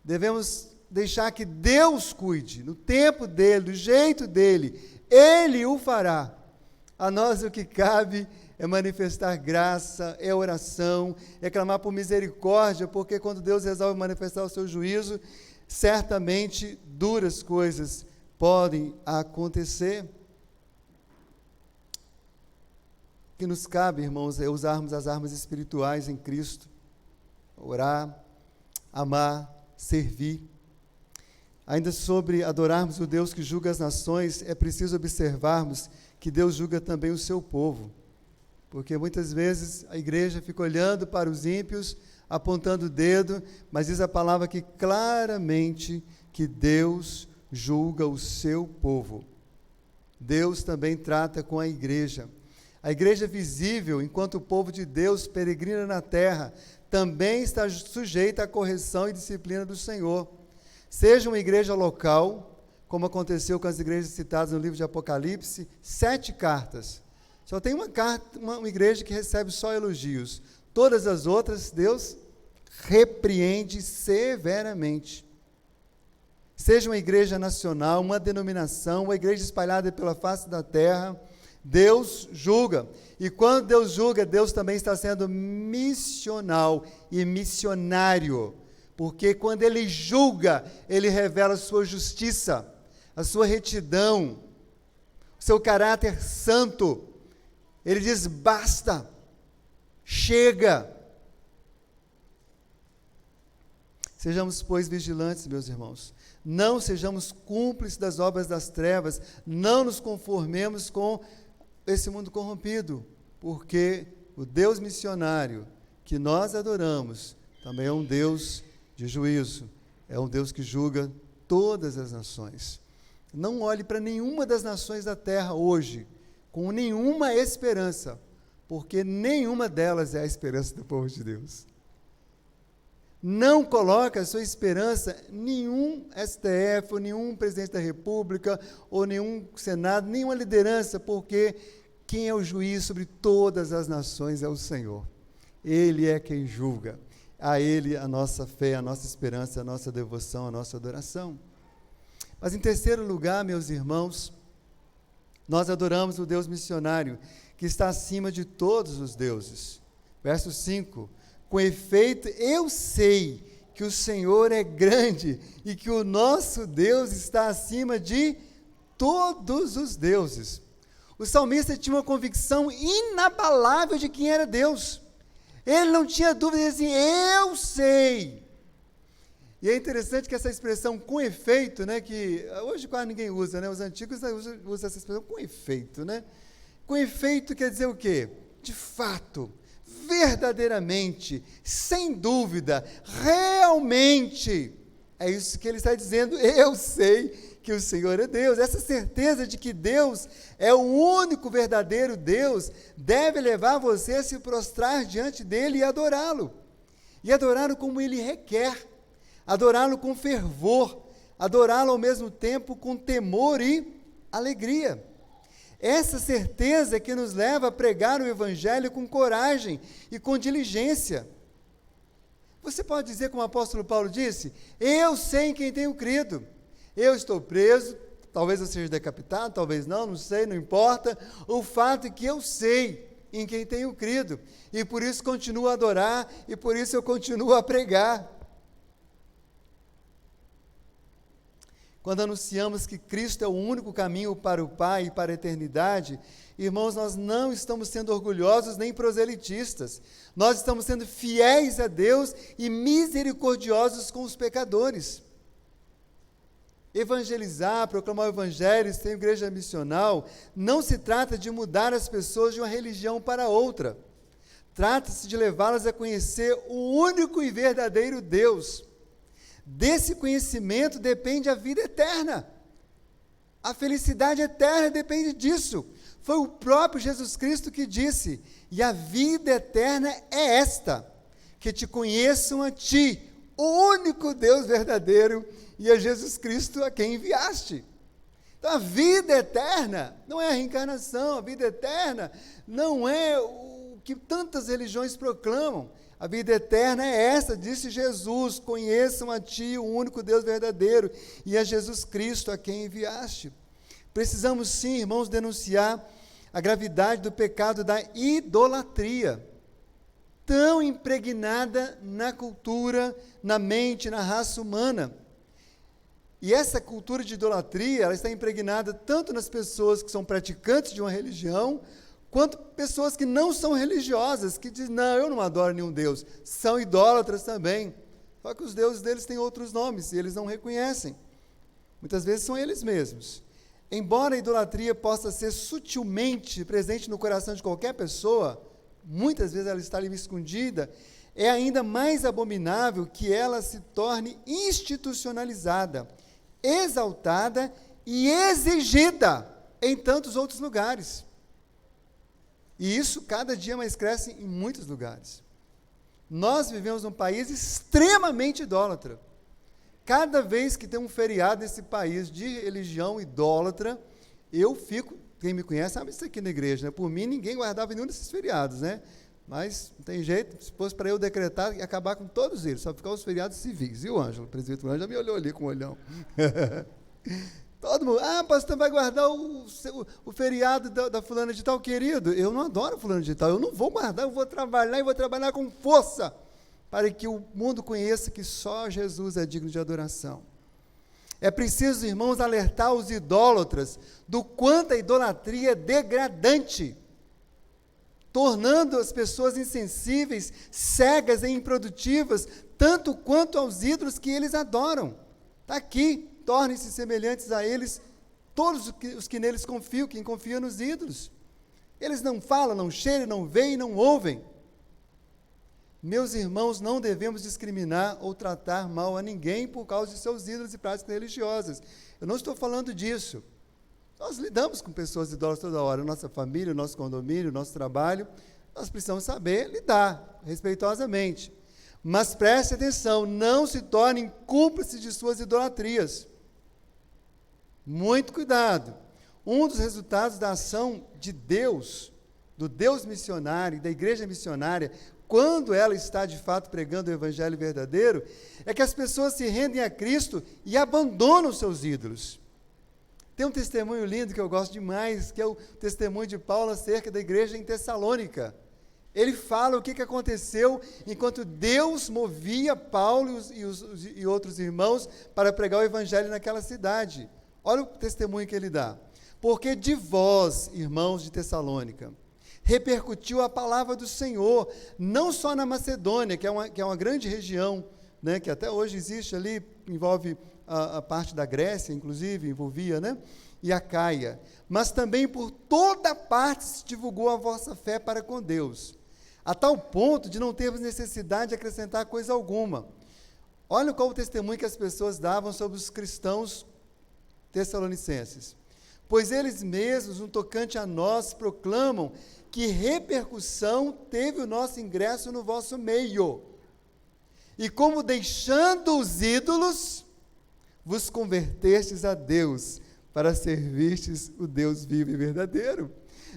Devemos deixar que Deus cuide, no tempo dele, do jeito dele, ele o fará. A nós o que cabe é manifestar graça, é oração, é clamar por misericórdia, porque quando Deus resolve manifestar o seu juízo, certamente duras coisas podem acontecer. O que nos cabe, irmãos, é usarmos as armas espirituais em Cristo, orar, amar, servir. Ainda sobre adorarmos o Deus que julga as nações, é preciso observarmos que Deus julga também o seu povo. Porque muitas vezes a igreja fica olhando para os ímpios, apontando o dedo, mas diz a palavra aqui claramente que Deus julga o seu povo. Deus também trata com a igreja. A igreja visível, enquanto o povo de Deus peregrina na terra, também está sujeita à correção e disciplina do Senhor. Seja uma igreja local, como aconteceu com as igrejas citadas no livro de Apocalipse, 7 cartas. Só tem uma igreja que recebe só elogios. Todas as outras, Deus repreende severamente. Seja uma igreja nacional, uma denominação, uma igreja espalhada pela face da terra, Deus julga. E quando Deus julga, Deus também está sendo missional e missionário. Porque quando Ele julga, Ele revela a sua justiça, a sua retidão, o seu caráter santo. Ele diz: basta, chega. Sejamos, pois, vigilantes, meus irmãos. Não sejamos cúmplices das obras das trevas. Não nos conformemos com esse mundo corrompido. Porque o Deus missionário que nós adoramos também é um Deus de juízo. É um Deus que julga todas as nações. Não olhe para nenhuma das nações da terra hoje com nenhuma esperança, porque nenhuma delas é a esperança do povo de Deus. Não coloque a sua esperança em nenhum STF, ou nenhum presidente da República, ou nenhum Senado, nenhuma liderança, porque quem é o juiz sobre todas as nações é o Senhor. Ele é quem julga. A Ele a nossa fé, a nossa esperança, a nossa devoção, a nossa adoração. Mas em terceiro lugar, meus irmãos, nós adoramos o Deus missionário, que está acima de todos os deuses. Verso 5, com efeito, eu sei que o Senhor é grande e que o nosso Deus está acima de todos os deuses. O salmista tinha uma convicção inabalável de quem era Deus. Ele não tinha dúvida, ele dizia assim, eu sei. E é interessante que essa expressão com efeito, né, que hoje quase ninguém usa, né, os antigos usam essa expressão com efeito, né? Com efeito quer dizer o quê? De fato, verdadeiramente, sem dúvida, realmente. É isso que ele está dizendo, eu sei que o Senhor é Deus. Essa certeza de que Deus é o único verdadeiro Deus deve levar você a se prostrar diante dele e adorá-lo. E adorá-lo como ele requer. Adorá-lo com fervor, adorá-lo ao mesmo tempo com temor e alegria. Essa certeza é que nos leva a pregar o Evangelho com coragem e com diligência. Você pode dizer, como o apóstolo Paulo disse, eu sei em quem tenho crido. Eu estou preso, talvez eu seja decapitado, talvez não sei, não importa. O fato é que eu sei em quem tenho crido. E por isso continuo a adorar, e por isso eu continuo a pregar. Quando anunciamos que Cristo é o único caminho para o Pai e para a eternidade, irmãos, nós não estamos sendo orgulhosos nem proselitistas. Nós estamos sendo fiéis a Deus e misericordiosos com os pecadores. Evangelizar, proclamar o Evangelho, ser igreja missional, não se trata de mudar as pessoas de uma religião para outra. Trata-se de levá-las a conhecer o único e verdadeiro Deus. Desse conhecimento depende a vida eterna. A felicidade eterna depende disso. Foi o próprio Jesus Cristo que disse, e a vida eterna é esta, que te conheçam a ti, o único Deus verdadeiro, e a Jesus Cristo a quem enviaste. Então a vida eterna não é a reencarnação, a vida eterna não é o que tantas religiões proclamam. A vida eterna é essa, disse Jesus, conheçam a ti, o único Deus verdadeiro, e a Jesus Cristo a quem enviaste. Precisamos sim, irmãos, denunciar a gravidade do pecado da idolatria, tão impregnada na cultura, na mente, na raça humana. E essa cultura de idolatria, ela está impregnada tanto nas pessoas que são praticantes de uma religião, quanto pessoas que não são religiosas, que dizem, não, eu não adoro nenhum Deus, são idólatras também, só que os deuses deles têm outros nomes, e eles não reconhecem, muitas vezes são eles mesmos. Embora a idolatria possa ser sutilmente presente no coração de qualquer pessoa, muitas vezes ela está ali escondida, é ainda mais abominável que ela se torne institucionalizada, exaltada e exigida em tantos outros lugares. E isso cada dia mais cresce em muitos lugares. Nós vivemos num país extremamente idólatra. Cada vez que tem um feriado nesse país de religião idólatra, eu fico, quem me conhece sabe isso aqui na igreja, né? Por mim ninguém guardava nenhum desses feriados, né? Mas não tem jeito, se fosse para eu decretar e acabar com todos eles, só ficar os feriados civis. E o Ângelo, o presbítero Ângelo, já me olhou ali com o olhão. Todo mundo, pastor, vai guardar o feriado da fulana de tal, querido. Eu não adoro fulana de tal, eu não vou guardar, eu vou trabalhar e vou trabalhar com força para que o mundo conheça que só Jesus é digno de adoração. É preciso, irmãos, alertar os idólatras do quanto a idolatria é degradante, tornando as pessoas insensíveis, cegas e improdutivas, tanto quanto aos ídolos que eles adoram. Está aqui. Tornem-se semelhantes a eles, todos os que neles confiam, quem confia nos ídolos. Eles não falam, não cheiram, não veem, não ouvem. Meus irmãos, não devemos discriminar ou tratar mal a ninguém por causa de seus ídolos e práticas religiosas. Eu não estou falando disso. Nós lidamos com pessoas idólatras toda hora, nossa família, nosso condomínio, nosso trabalho. Nós precisamos saber lidar respeitosamente. Mas preste atenção, não se tornem cúmplices de suas idolatrias. Muito cuidado. Um dos resultados da ação de Deus, do Deus missionário, da igreja missionária, quando ela está de fato pregando o evangelho verdadeiro, é que as pessoas se rendem a Cristo e abandonam seus ídolos. Tem um testemunho lindo que eu gosto demais, que é o testemunho de Paulo acerca da igreja em Tessalônica. Ele fala o que aconteceu enquanto Deus movia Paulo e outros irmãos para pregar o evangelho naquela cidade. Olha o testemunho que ele dá. Porque de vós, irmãos de Tessalônica, repercutiu a palavra do Senhor, não só na Macedônia, que é uma grande região, né, que até hoje existe ali, envolve a parte da Grécia, inclusive, envolvia, né, e a Caia, mas também por toda parte se divulgou a vossa fé para com Deus, a tal ponto de não termos necessidade de acrescentar coisa alguma. Olha qual o testemunho que as pessoas davam sobre os cristãos tessalonicenses. Pois eles mesmos, no tocante a nós, proclamam que repercussão teve o nosso ingresso no vosso meio. E como deixando os ídolos, vos convertestes a Deus, para servistes o Deus vivo e verdadeiro.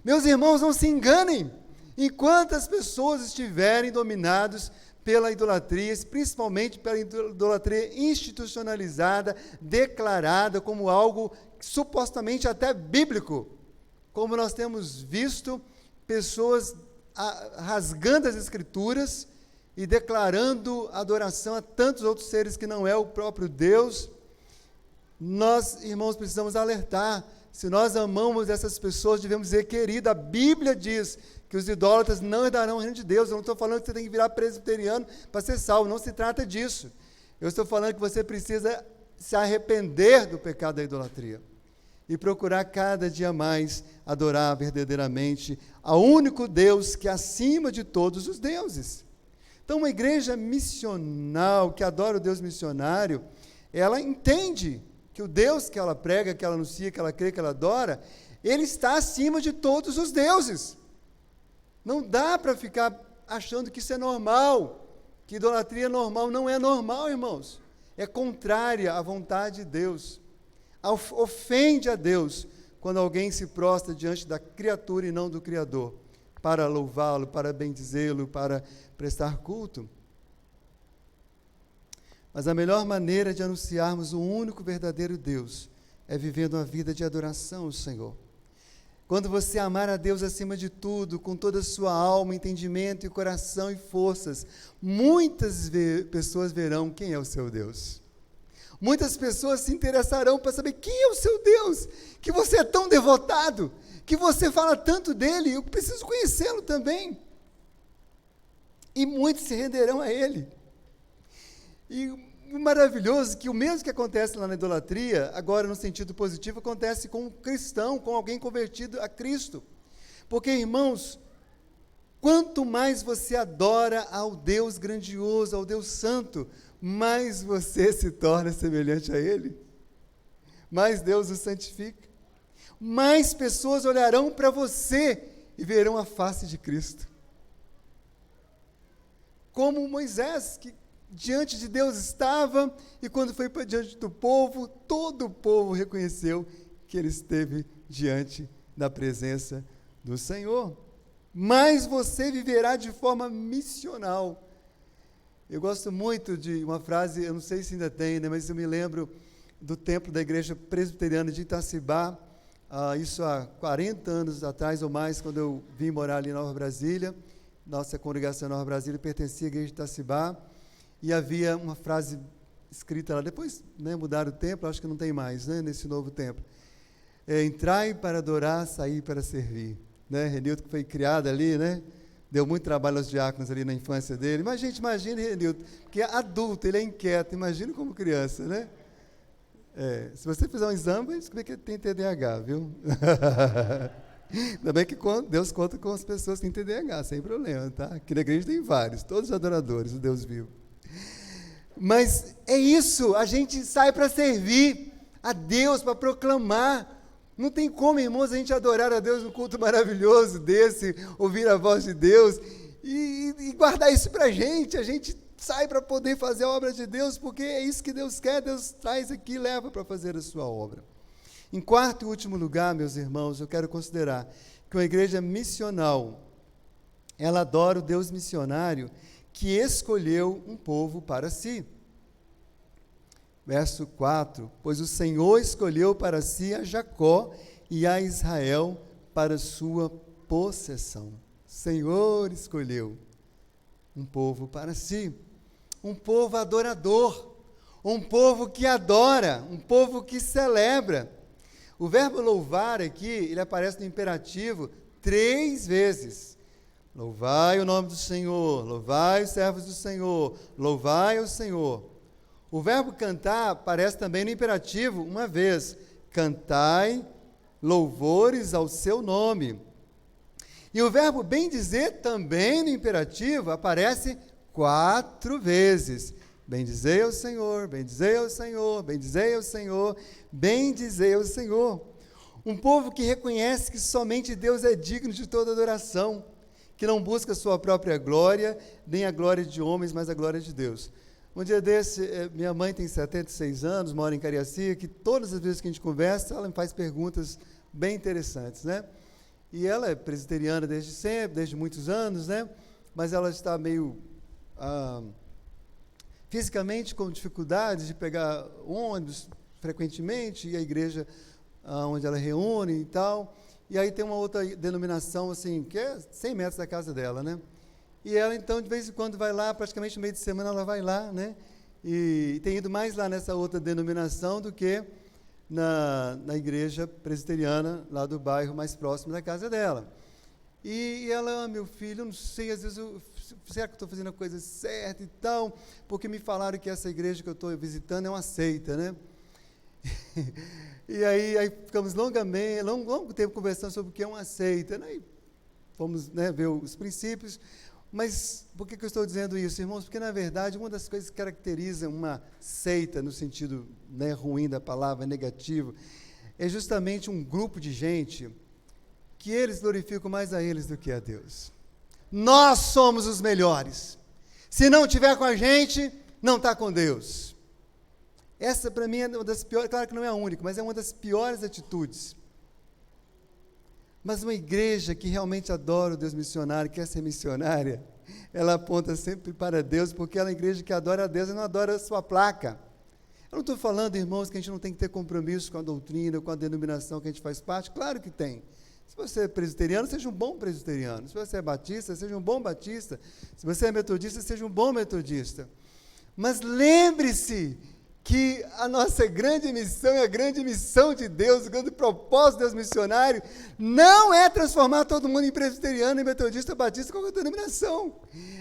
Meus irmãos, não se enganem. Enquanto as pessoas estiverem dominados pela idolatria, principalmente pela idolatria institucionalizada, declarada como algo supostamente até bíblico, como nós temos visto pessoas rasgando as escrituras e declarando adoração a tantos outros seres que não é o próprio Deus, nós, irmãos, precisamos alertar. Se nós amamos essas pessoas, devemos dizer, querida, a Bíblia diz que os idólatras não herdarão o reino de Deus. Eu não estou falando que você tem que virar presbiteriano para ser salvo, não se trata disso. Eu estou falando que você precisa se arrepender do pecado da idolatria e procurar cada dia mais adorar verdadeiramente ao único Deus que é acima de todos os deuses. Então, uma igreja missional, que adora o Deus missionário, ela entende que o Deus que ela prega, que ela anuncia, que ela crê, que ela adora, ele está acima de todos os deuses. Não dá para ficar achando que isso é normal, que idolatria é normal. Não é normal, irmãos. É contrária à vontade de Deus. Ofende a Deus quando alguém se prostra diante da criatura e não do Criador, para louvá-lo, para bendizê-lo, para prestar culto. Mas a melhor maneira de anunciarmos o único verdadeiro Deus é vivendo uma vida de adoração ao Senhor. Quando você amar a Deus acima de tudo, com toda a sua alma, entendimento e coração e forças, muitas pessoas verão quem é o seu Deus. Muitas pessoas se interessarão para saber quem é o seu Deus, que você é tão devotado, que você fala tanto dele, eu preciso conhecê-lo também. E muitos se renderão a ele. E o maravilhoso é que o mesmo que acontece lá na idolatria, agora no sentido positivo, acontece com um cristão, com alguém convertido a Cristo. Porque, irmãos, quanto mais você adora ao Deus grandioso, ao Deus santo, mais você se torna semelhante a Ele. Mais Deus o santifica. Mais pessoas olharão para você e verão a face de Cristo. Como Moisés, que diante de Deus estava, e quando foi para diante do povo, todo o povo reconheceu que ele esteve diante da presença do Senhor. Mas você viverá de forma missional. Eu gosto muito de uma frase, eu não sei se ainda tem, né, mas eu me lembro do templo da igreja presbiteriana de Itacibá, isso há 40 anos atrás ou mais, quando eu vim morar ali em Nova Brasília. Nossa congregação Nova Brasília pertencia à igreja de Itacibá, e havia uma frase escrita lá, depois, né, mudaram o templo, acho que não tem mais, né, nesse novo templo. Entrai para adorar, sair para servir. Né? Renilton, que foi criado ali, né, deu muito trabalho aos diáconos ali na infância dele. Mas, gente, imagine Renilton, porque é adulto, ele é inquieto, imagine como criança, né? Se você fizer um exame, vai descobrir que ele tem TDAH, viu? Ainda bem que Deus conta com as pessoas que têm TDAH, sem problema, tá? Aqui na igreja tem vários, todos adoradores do Deus vivo. Mas é isso, a gente sai para servir a Deus, para proclamar. Não tem como, irmãos, a gente adorar a Deus num culto maravilhoso desse, ouvir a voz de Deus e guardar isso para a gente sai para poder fazer a obra de Deus, porque é isso que Deus quer, Deus traz aqui e leva para fazer a sua obra. Em quarto e último lugar, meus irmãos, eu quero considerar que uma igreja missional, ela adora o Deus missionário que escolheu um povo para si. Verso 4, pois o Senhor escolheu para si a Jacó e a Israel para sua possessão. O Senhor escolheu um povo para si, um povo adorador, um povo que adora, um povo que celebra. O verbo louvar aqui, ele aparece no imperativo 3 vezes. Louvai o nome do Senhor, louvai os servos do Senhor, louvai o Senhor. O verbo cantar aparece também no imperativo 1 vez. Cantai louvores ao seu nome. E o verbo bendizer também no imperativo aparece 4 vezes. Bendizei ao Senhor, bendizei ao Senhor, bendizei ao Senhor, bendizei ao Senhor. Um povo que reconhece que somente Deus é digno de toda adoração, que não busca a sua própria glória, nem a glória de homens, mas a glória de Deus. Um dia desse, minha mãe tem 76 anos, mora em Cariacica, que todas as vezes que a gente conversa, ela me faz perguntas bem interessantes, né? E ela é presbiteriana desde sempre, desde muitos anos, né? Mas ela está meio fisicamente com dificuldades de pegar ônibus frequentemente, e a igreja onde ela reúne e tal. E aí tem uma outra denominação, assim, que é 100 metros da casa dela, né? E ela, então, de vez em quando vai lá, praticamente no meio de semana ela vai lá, né? E tem ido mais lá nessa outra denominação do que na igreja presbiteriana, lá do bairro mais próximo da casa dela. E ela, meu filho, eu não sei, às vezes, será que eu estou fazendo a coisa certa e tal? Porque me falaram que essa igreja que eu estou visitando é uma seita, né? E aí ficamos longo tempo conversando sobre o que é uma seita, né? E fomos, né, ver os princípios. Mas por que eu estou dizendo isso, irmãos? Porque, na verdade, uma das coisas que caracteriza uma seita, no sentido, né, ruim da palavra, negativo, é justamente um grupo de gente que eles glorificam mais a eles do que a Deus. Nós somos os melhores. Se não estiver com a gente, não está com Deus. Essa, para mim, é uma das piores, claro que não é a única, mas é uma das piores atitudes. Mas uma igreja que realmente adora o Deus missionário, quer ser missionária, ela aponta sempre para Deus, porque ela é uma igreja que adora a Deus e não adora a sua placa. Eu não estou falando, irmãos, que a gente não tem que ter compromisso com a doutrina, com a denominação que a gente faz parte. Claro que tem. Se você é presbiteriano, seja um bom presbiteriano. Se você é batista, seja um bom batista. Se você é metodista, seja um bom metodista. Mas lembre-se que a nossa grande missão é a grande missão de Deus, o grande propósito de Deus missionário, não é transformar todo mundo em presbiteriano, em metodista, batista, qualquer denominação.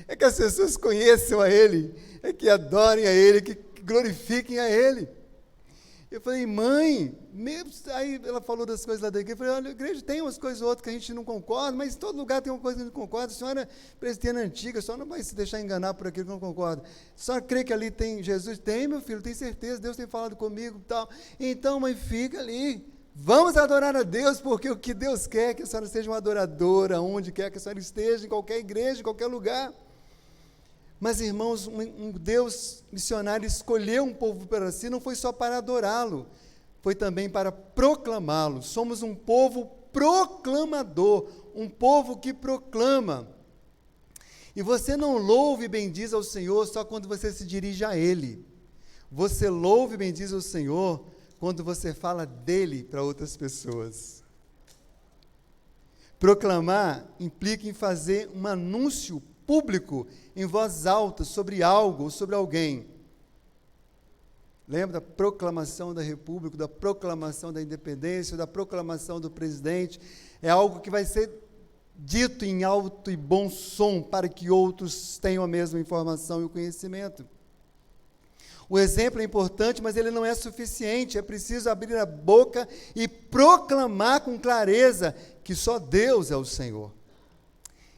É que as pessoas conheçam a Ele, é que adorem a Ele, que glorifiquem a Ele. Eu falei, mãe, aí ela falou das coisas lá da igreja, eu falei, olha, a igreja tem umas coisas ou outras que a gente não concorda, mas em todo lugar tem uma coisa que a gente não concorda. A senhora é presbiteriana antiga, a senhora não vai se deixar enganar por aquilo que não concorda. A senhora crê que ali tem Jesus? Tem, meu filho, tem certeza, Deus tem falado comigo e tal. Então, mãe, fica ali. Vamos adorar a Deus, porque o que Deus quer é que a senhora seja uma adoradora, onde quer que a senhora esteja, em qualquer igreja, em qualquer lugar. Mas, irmãos, um Deus missionário escolheu um povo para si, não foi só para adorá-lo, foi também para proclamá-lo. Somos um povo proclamador, um povo que proclama. E você não louve e bendiz ao Senhor só quando você se dirige a Ele. Você louve e bendiz ao Senhor quando você fala dEle para outras pessoas. Proclamar implica em fazer um anúncio público, em voz alta, sobre algo ou sobre alguém. Lembra da proclamação da República, da proclamação da independência, da proclamação do presidente? É algo que vai ser dito em alto e bom som para que outros tenham a mesma informação e o conhecimento. O exemplo é importante, mas ele não é suficiente. É preciso abrir a boca e proclamar com clareza que só Deus é o Senhor.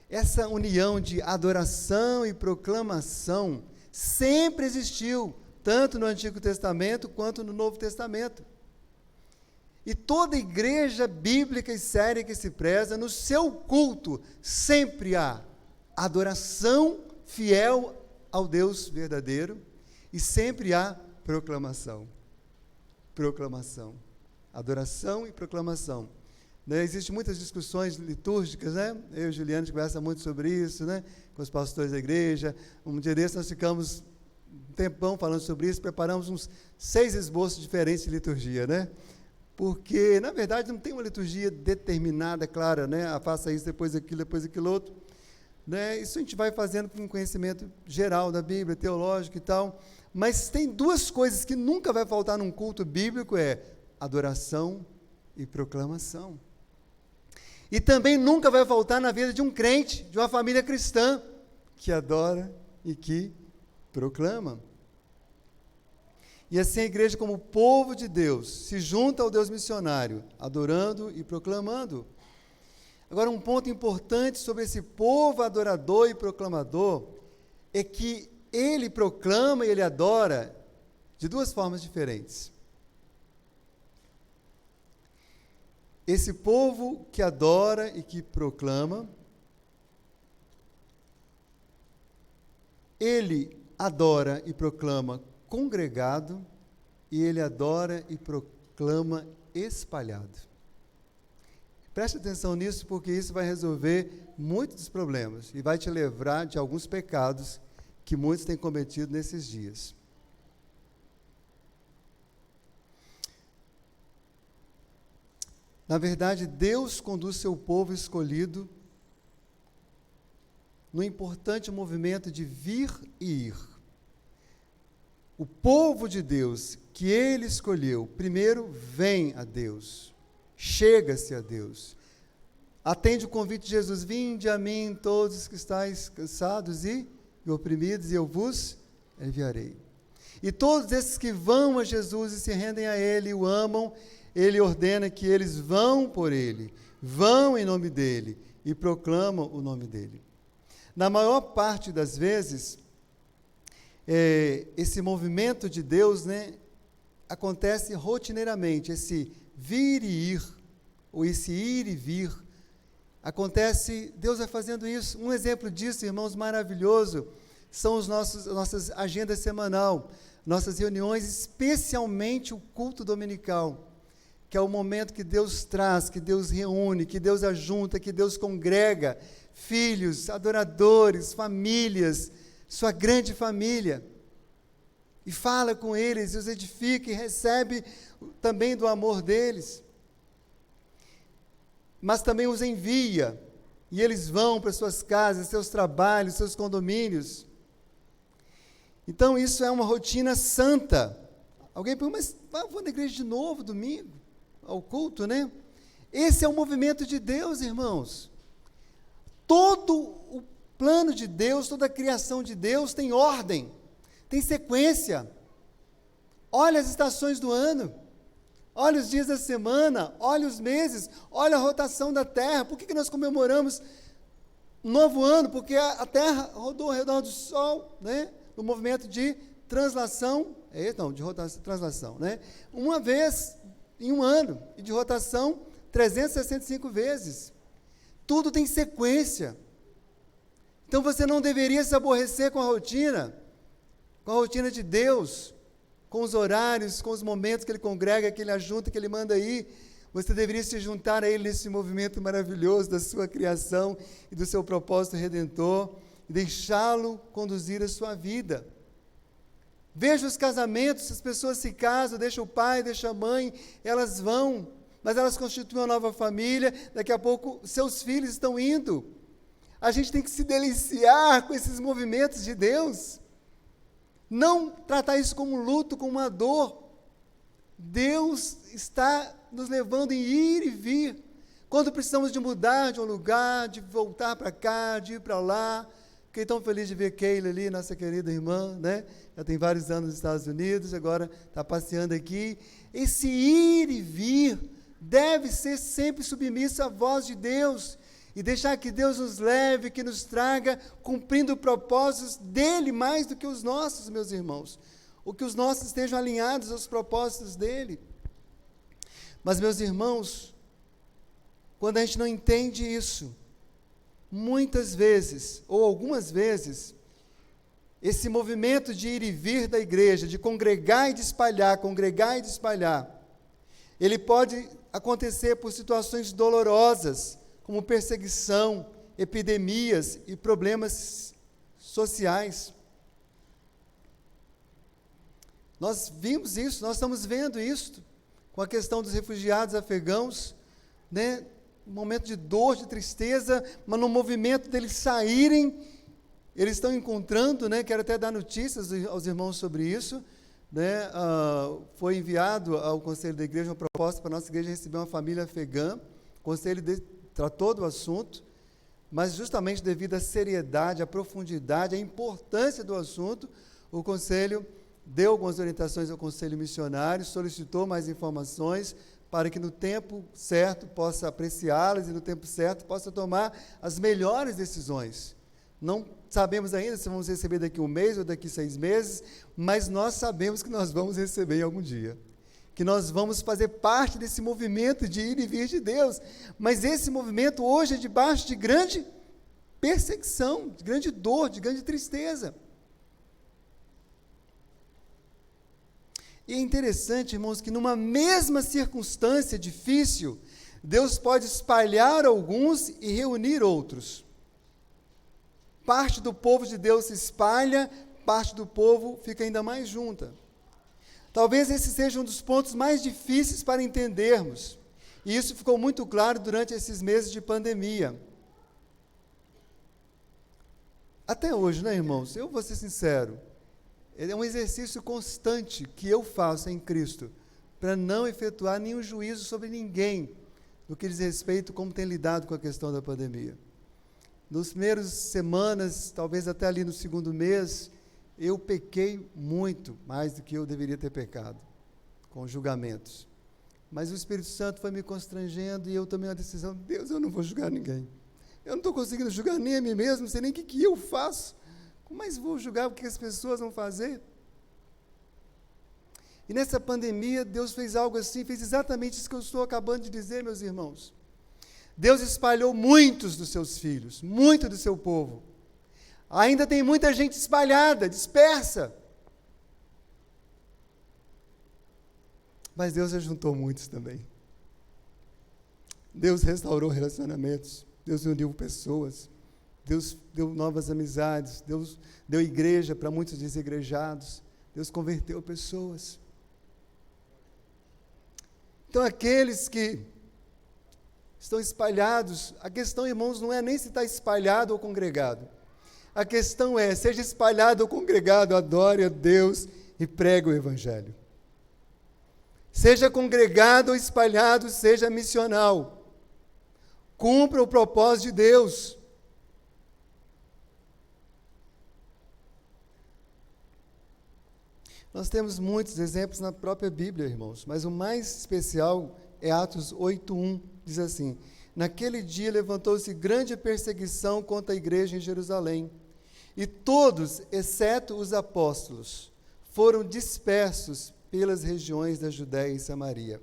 Essa união de adoração e proclamação sempre existiu, tanto no Antigo Testamento quanto no Novo Testamento. E toda igreja bíblica e séria que se preza, no seu culto, sempre há adoração fiel ao Deus verdadeiro e sempre há proclamação. Proclamação. Adoração e proclamação. Existem muitas discussões litúrgicas, né? Eu e o Juliano conversa muito sobre isso, né? Com os pastores da igreja. Um dia desses nós ficamos um tempão falando sobre isso, preparamos uns 6 esboços diferentes de liturgia, né? Porque, na verdade, não tem uma liturgia determinada, clara, né? Faça isso, depois aquilo outro. Né? Isso a gente vai fazendo com um conhecimento geral da Bíblia, teológico e tal. Mas tem 2 coisas que nunca vai faltar num culto bíblico, adoração e proclamação. E também nunca vai faltar na vida de um crente, de uma família cristã, que adora e que proclama. E assim a igreja, como povo de Deus, se junta ao Deus missionário, adorando e proclamando. Agora, um ponto importante sobre esse povo adorador e proclamador é que ele proclama e ele adora de 2 formas diferentes. Esse povo que adora e que proclama, ele adora e proclama congregado e ele adora e proclama espalhado. Preste atenção nisso, porque isso vai resolver muitos dos problemas e vai te livrar de alguns pecados que muitos têm cometido nesses dias. Na verdade, Deus conduz seu povo escolhido no importante movimento de vir e ir. O povo de Deus que ele escolheu, primeiro vem a Deus, chega-se a Deus, atende o convite de Jesus: vinde a mim todos que estáis cansados e oprimidos, e eu vos aliviarei. E todos esses que vão a Jesus e se rendem a Ele, o amam, Ele ordena que eles vão por Ele, vão em nome dEle e proclamam o nome dEle. Na maior parte das vezes, esse movimento de Deus, né, acontece rotineiramente, esse vir e ir, ou esse ir e vir, acontece, Deus vai fazendo isso. Um exemplo disso, irmãos, maravilhoso, são nossas agendas semanal, nossas reuniões, especialmente o culto dominical, que é o momento que Deus traz, que Deus reúne, que Deus ajunta, que Deus congrega filhos, adoradores, famílias, sua grande família, e fala com eles, e os edifica e recebe também do amor deles, mas também os envia, e eles vão para suas casas, seus trabalhos, seus condomínios. Então isso é uma rotina santa. Alguém pergunta: mas eu vou na igreja de novo domingo, ao culto, né? Esse é o movimento de Deus, irmãos. Todo o plano de Deus, toda a criação de Deus tem ordem, tem sequência. Olha as estações do ano, olha os dias da semana, olha os meses, olha a rotação da Terra. Por que nós comemoramos um novo ano? Porque a Terra rodou ao redor do Sol, né? No movimento de translação, translação, né? Uma vez em um ano, e de rotação 365 vezes. Tudo tem sequência. Então você não deveria se aborrecer com a rotina de Deus, com os horários, com os momentos que Ele congrega, que Ele ajunta, que Ele manda ir. Você deveria se juntar a Ele nesse movimento maravilhoso da sua criação e do seu propósito redentor, e deixá-lo conduzir a sua vida. Veja os casamentos, as pessoas se casam, deixam o pai, deixam a mãe, elas vão, mas elas constituem uma nova família, daqui a pouco seus filhos estão indo. A gente tem que se deliciar com esses movimentos de Deus, não tratar isso como um luto, como uma dor. Deus está nos levando em ir e vir. Quando precisamos de mudar de um lugar, de voltar para cá, de ir para lá. Fiquei tão feliz de ver Keila ali, nossa querida irmã, né? Já tem vários anos nos Estados Unidos, agora está passeando aqui. Esse ir e vir deve ser sempre submissa à voz de Deus e deixar que Deus nos leve, que nos traga, cumprindo propósitos dele mais do que os nossos, meus irmãos. Ou que os nossos estejam alinhados aos propósitos dele. Mas, meus irmãos, quando a gente não entende isso, muitas vezes, ou algumas vezes, esse movimento de ir e vir da igreja, de congregar e de espalhar, ele pode acontecer por situações dolorosas, como perseguição, epidemias e problemas sociais. Nós vimos isso, nós estamos vendo isso com a questão dos refugiados afegãos, né? Um momento de dor, de tristeza, mas no movimento deles saírem, eles estão encontrando, né? Quero até dar notícias aos irmãos sobre isso, né? Foi enviado ao Conselho da Igreja uma proposta para a nossa igreja receber uma família afegã. O Conselho tratou do assunto, mas justamente devido à seriedade, à profundidade, à importância do assunto, o Conselho deu algumas orientações ao Conselho Missionário, solicitou mais informações para que no tempo certo possa apreciá-las e no tempo certo possa tomar as melhores decisões. Não sabemos ainda se vamos receber daqui 1 mês ou daqui 6 meses, mas nós sabemos que nós vamos receber em algum dia. Que nós vamos fazer parte desse movimento de ir e vir de Deus. Mas esse movimento hoje é debaixo de grande perseguição, de grande dor, de grande tristeza. E é interessante, irmãos, que numa mesma circunstância difícil, Deus pode espalhar alguns e reunir outros. Parte do povo de Deus se espalha, parte do povo fica ainda mais junta. Talvez esse seja um dos pontos mais difíceis para entendermos. E isso ficou muito claro durante esses meses de pandemia. Até hoje, né, irmãos? Eu vou ser sincero. É um exercício constante que eu faço em Cristo, para não efetuar nenhum juízo sobre ninguém, no que diz respeito como tem lidado com a questão da pandemia. Nos primeiros semanas, talvez até ali no 2º mês, eu pequei muito, mais do que eu deveria ter pecado, com julgamentos. Mas o Espírito Santo foi me constrangendo e eu tomei uma decisão: Deus, eu não vou julgar ninguém. Eu não estou conseguindo julgar nem a mim mesmo, não sei nem o que eu faço. Mas vou julgar o que as pessoas vão fazer? E nessa pandemia, Deus fez algo assim, fez exatamente isso que eu estou acabando de dizer, meus irmãos. Deus espalhou muitos dos seus filhos, muito do seu povo. Ainda tem muita gente espalhada, dispersa. Mas Deus ajuntou muitos também. Deus restaurou relacionamentos, Deus uniu pessoas, Deus deu novas amizades, Deus deu igreja para muitos desigrejados, Deus converteu pessoas. Então, aqueles que estão espalhados, a questão, irmãos, não é nem se está espalhado ou congregado. A questão é, seja espalhado ou congregado, adore a Deus e pregue o Evangelho. Seja congregado ou espalhado, seja missional. Cumpra o propósito de Deus. Nós temos muitos exemplos na própria Bíblia, irmãos, mas o mais especial é Atos 8:1, diz assim: naquele dia levantou-se grande perseguição contra a igreja em Jerusalém, e todos, exceto os apóstolos, foram dispersos pelas regiões da Judéia e Samaria.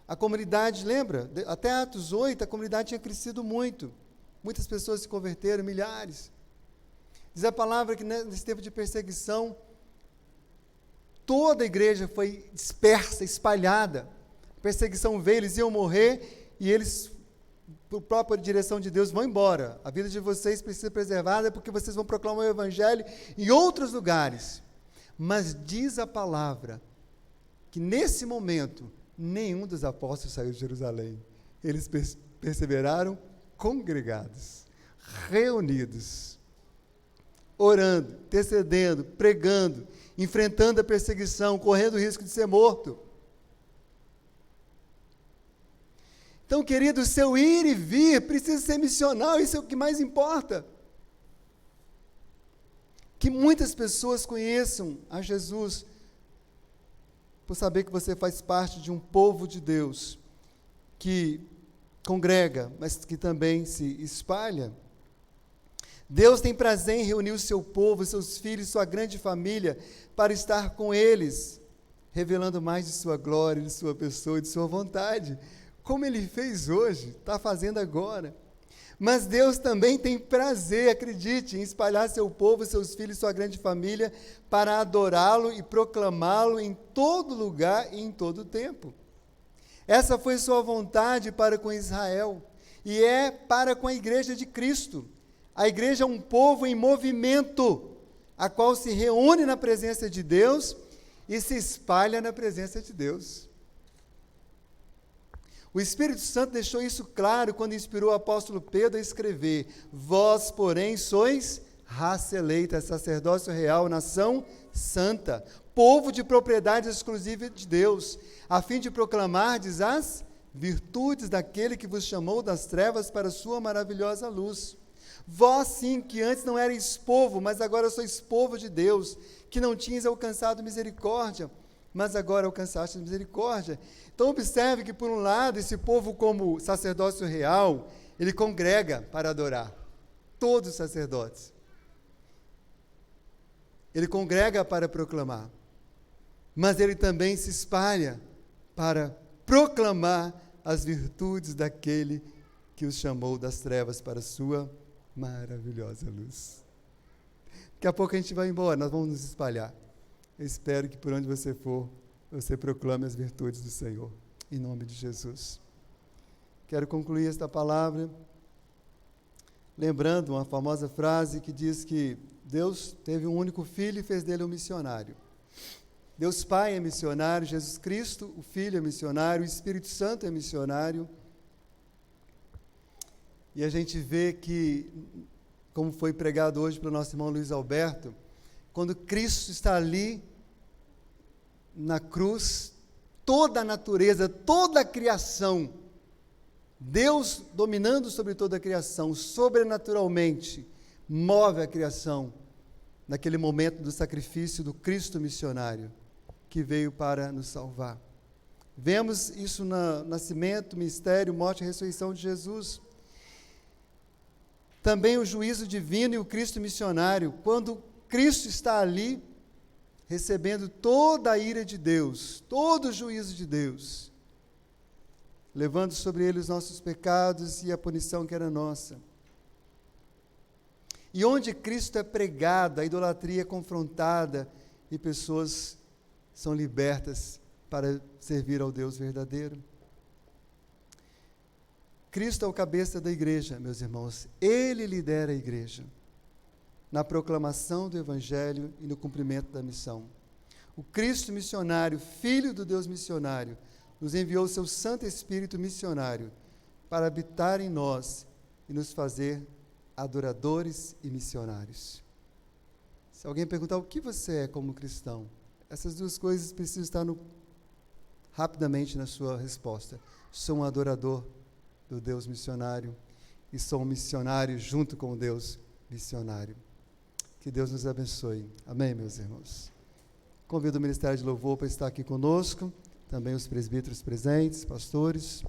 A comunidade, lembra? Até Atos 8, a comunidade tinha crescido muito. Muitas pessoas se converteram, milhares. Diz a palavra que nesse tempo de perseguição, toda a igreja foi dispersa, espalhada. A perseguição veio, eles iam morrer e eles, por própria direção de Deus, vão embora. A vida de vocês precisa ser preservada porque vocês vão proclamar o Evangelho em outros lugares. Mas diz a palavra que nesse momento, nenhum dos apóstolos saiu de Jerusalém. Eles perseveraram congregados, reunidos, orando, intercedendo, pregando, enfrentando a perseguição, correndo o risco de ser morto. Então, querido, o seu ir e vir precisa ser missional, isso é o que mais importa. Que muitas pessoas conheçam a Jesus, por saber que você faz parte de um povo de Deus, que congrega, mas que também se espalha. Deus tem prazer em reunir o seu povo, seus filhos, sua grande família, para estar com eles, revelando mais de sua glória, de sua pessoa, de sua vontade, como Ele fez hoje, está fazendo agora. Mas Deus também tem prazer, acredite, em espalhar seu povo, seus filhos, sua grande família, para adorá-lo e proclamá-lo em todo lugar e em todo tempo. Essa foi sua vontade para com Israel, e é para com a igreja de Cristo. A igreja é um povo em movimento, a qual se reúne na presença de Deus e se espalha na presença de Deus. O Espírito Santo deixou isso claro quando inspirou o apóstolo Pedro a escrever: vós, porém, sois raça eleita, sacerdócio real, nação santa, povo de propriedade exclusiva de Deus, a fim de proclamardes as virtudes daquele que vos chamou das trevas para a sua maravilhosa luz. Vós sim, que antes não erais povo, mas agora sois povo de Deus, que não tinhas alcançado misericórdia, mas agora alcançaste misericórdia. Então observe que, por um lado, esse povo, como sacerdócio real, ele congrega para adorar, todos os sacerdotes. Ele congrega para proclamar, mas ele também se espalha para proclamar as virtudes daquele que os chamou das trevas para a sua maravilhosa luz. Daqui a pouco a gente vai embora, nós vamos nos espalhar. Eu espero que por onde você for, você proclame as virtudes do Senhor, em nome de Jesus. Quero concluir esta palavra lembrando uma famosa frase que diz que Deus teve um único filho e fez dele um missionário. Deus Pai é missionário, Jesus Cristo, o Filho, é missionário, o Espírito Santo é missionário. E a gente vê que, como foi pregado hoje pelo nosso irmão Luiz Alberto, quando Cristo está ali na cruz, toda a natureza, toda a criação, Deus dominando sobre toda a criação, sobrenaturalmente, move a criação naquele momento do sacrifício do Cristo missionário, que veio para nos salvar. Vemos isso no nascimento, mistério, morte e ressurreição de Jesus. Também o juízo divino e o Cristo missionário, quando Cristo está ali, recebendo toda a ira de Deus, todo o juízo de Deus, levando sobre ele os nossos pecados e a punição que era nossa. E onde Cristo é pregado, a idolatria é confrontada e pessoas são libertas para servir ao Deus verdadeiro. Cristo é o cabeça da igreja, meus irmãos. Ele lidera a igreja na proclamação do Evangelho e no cumprimento da missão. O Cristo missionário, Filho do Deus missionário, nos enviou o seu Santo Espírito missionário para habitar em nós e nos fazer adoradores e missionários. Se alguém perguntar o que você é como cristão, essas duas coisas precisam estar rapidamente na sua resposta. Sou um adorador do Deus missionário e sou um missionário junto com o Deus missionário. Que Deus nos abençoe. Amém, meus irmãos? Convido o Ministério de Louvor para estar aqui conosco, também os presbíteros presentes, pastores.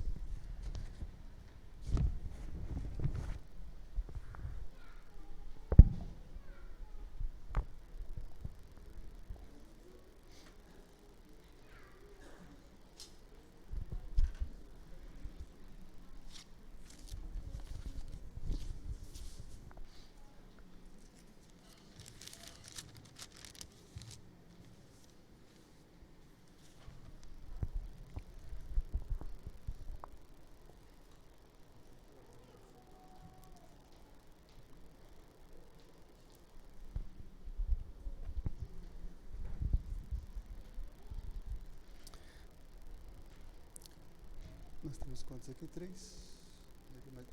Nós temos quantos aqui? 3?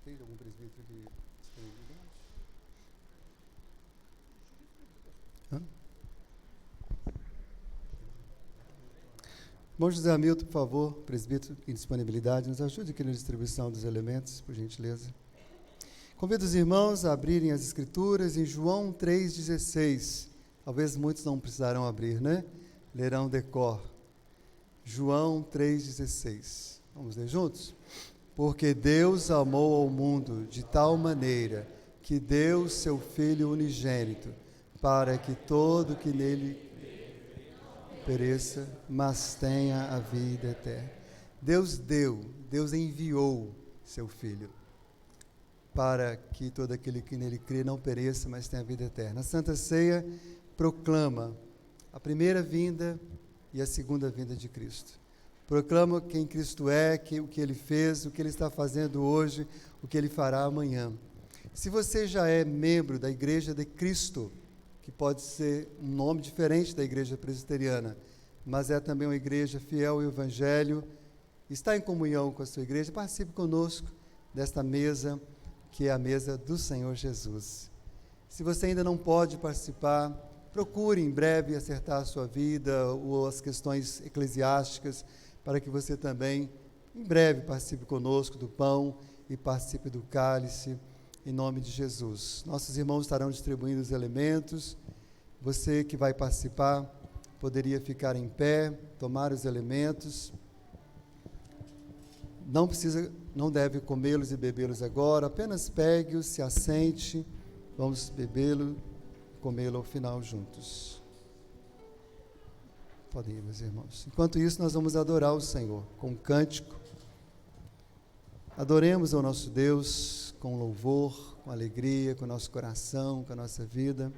Tem algum presbítero aqui? Bom, José Hamilton, por favor, presbítero em disponibilidade, nos ajude aqui na distribuição dos elementos, por gentileza. Convido os irmãos a abrirem as Escrituras em João 3,16. Talvez muitos não precisarão abrir, né? Lerão de cor. João 3,16. Vamos ler juntos? Porque Deus amou ao mundo de tal maneira que deu seu Filho unigênito, para que todo que nele pereça, mas tenha a vida eterna. Deus enviou seu Filho, para que todo aquele que nele crê não pereça, mas tenha a vida eterna. A Santa Ceia proclama a primeira vinda e a segunda vinda de Cristo. Proclama quem Cristo é, o que Ele fez, o que Ele está fazendo hoje, o que Ele fará amanhã. Se você já é membro da Igreja de Cristo, que pode ser um nome diferente da Igreja Presbiteriana, mas é também uma igreja fiel ao Evangelho, está em comunhão com a sua igreja, participe conosco desta mesa, que é a mesa do Senhor Jesus. Se você ainda não pode participar, procure em breve acertar a sua vida ou as questões eclesiásticas, para que você também, em breve, participe conosco do pão e participe do cálice, em nome de Jesus. Nossos irmãos estarão distribuindo os elementos. Você que vai participar, poderia ficar em pé, tomar os elementos. Não deve comê-los e bebê-los agora, apenas pegue-os, se assente, vamos bebê-lo e comê-lo ao final juntos. Podem ir, meus irmãos. Enquanto isso, nós vamos adorar o Senhor com um cântico. Adoremos ao nosso Deus com louvor, com alegria, com o nosso coração, com a nossa vida.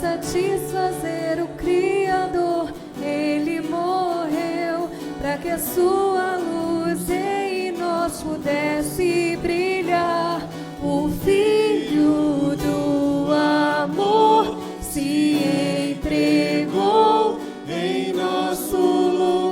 Satisfazer o Criador, Ele morreu para que a sua luz em nós pudesse brilhar. O Filho do amor se entregou em nosso lugar.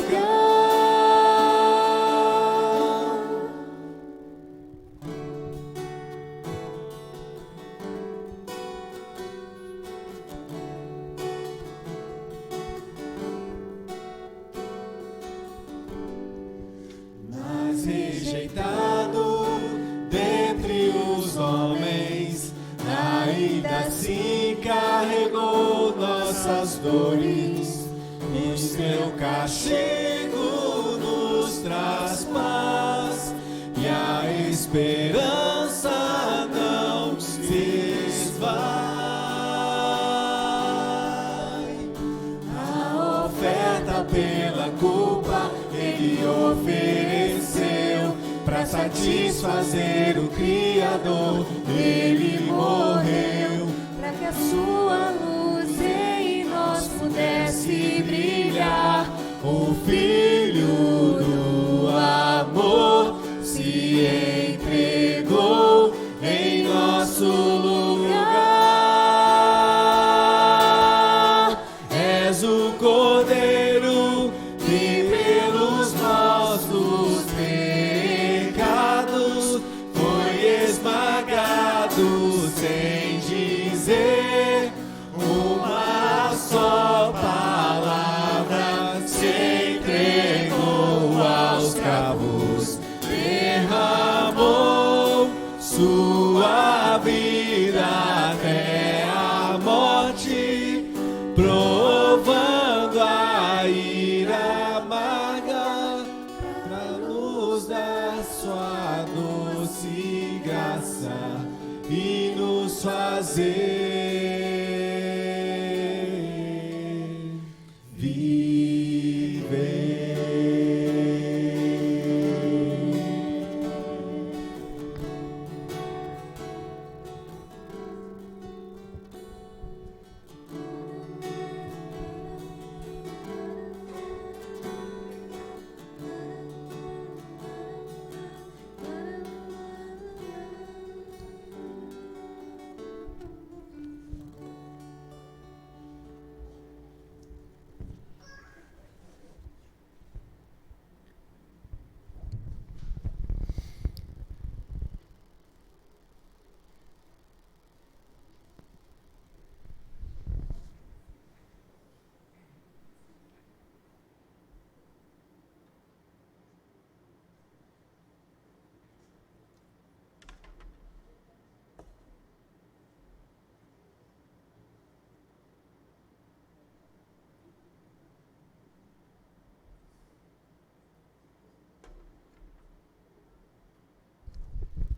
Dores, o seu castigo nos traz paz e a esperança não se esvai. A oferta pela culpa Ele ofereceu para satisfazer o Criador. Ele morreu para que a sua luz pudesse brilhar. O Filho do amor se entregou em nosso lugar. És o Cordeiro que pelos nossos pecados foi esmagado sem dizer uma só palavra, se entregou aos cravos, derramou sua vida até a morte, provando a ira amarga, pra nos dar sua doce graça. e nos fazer viver.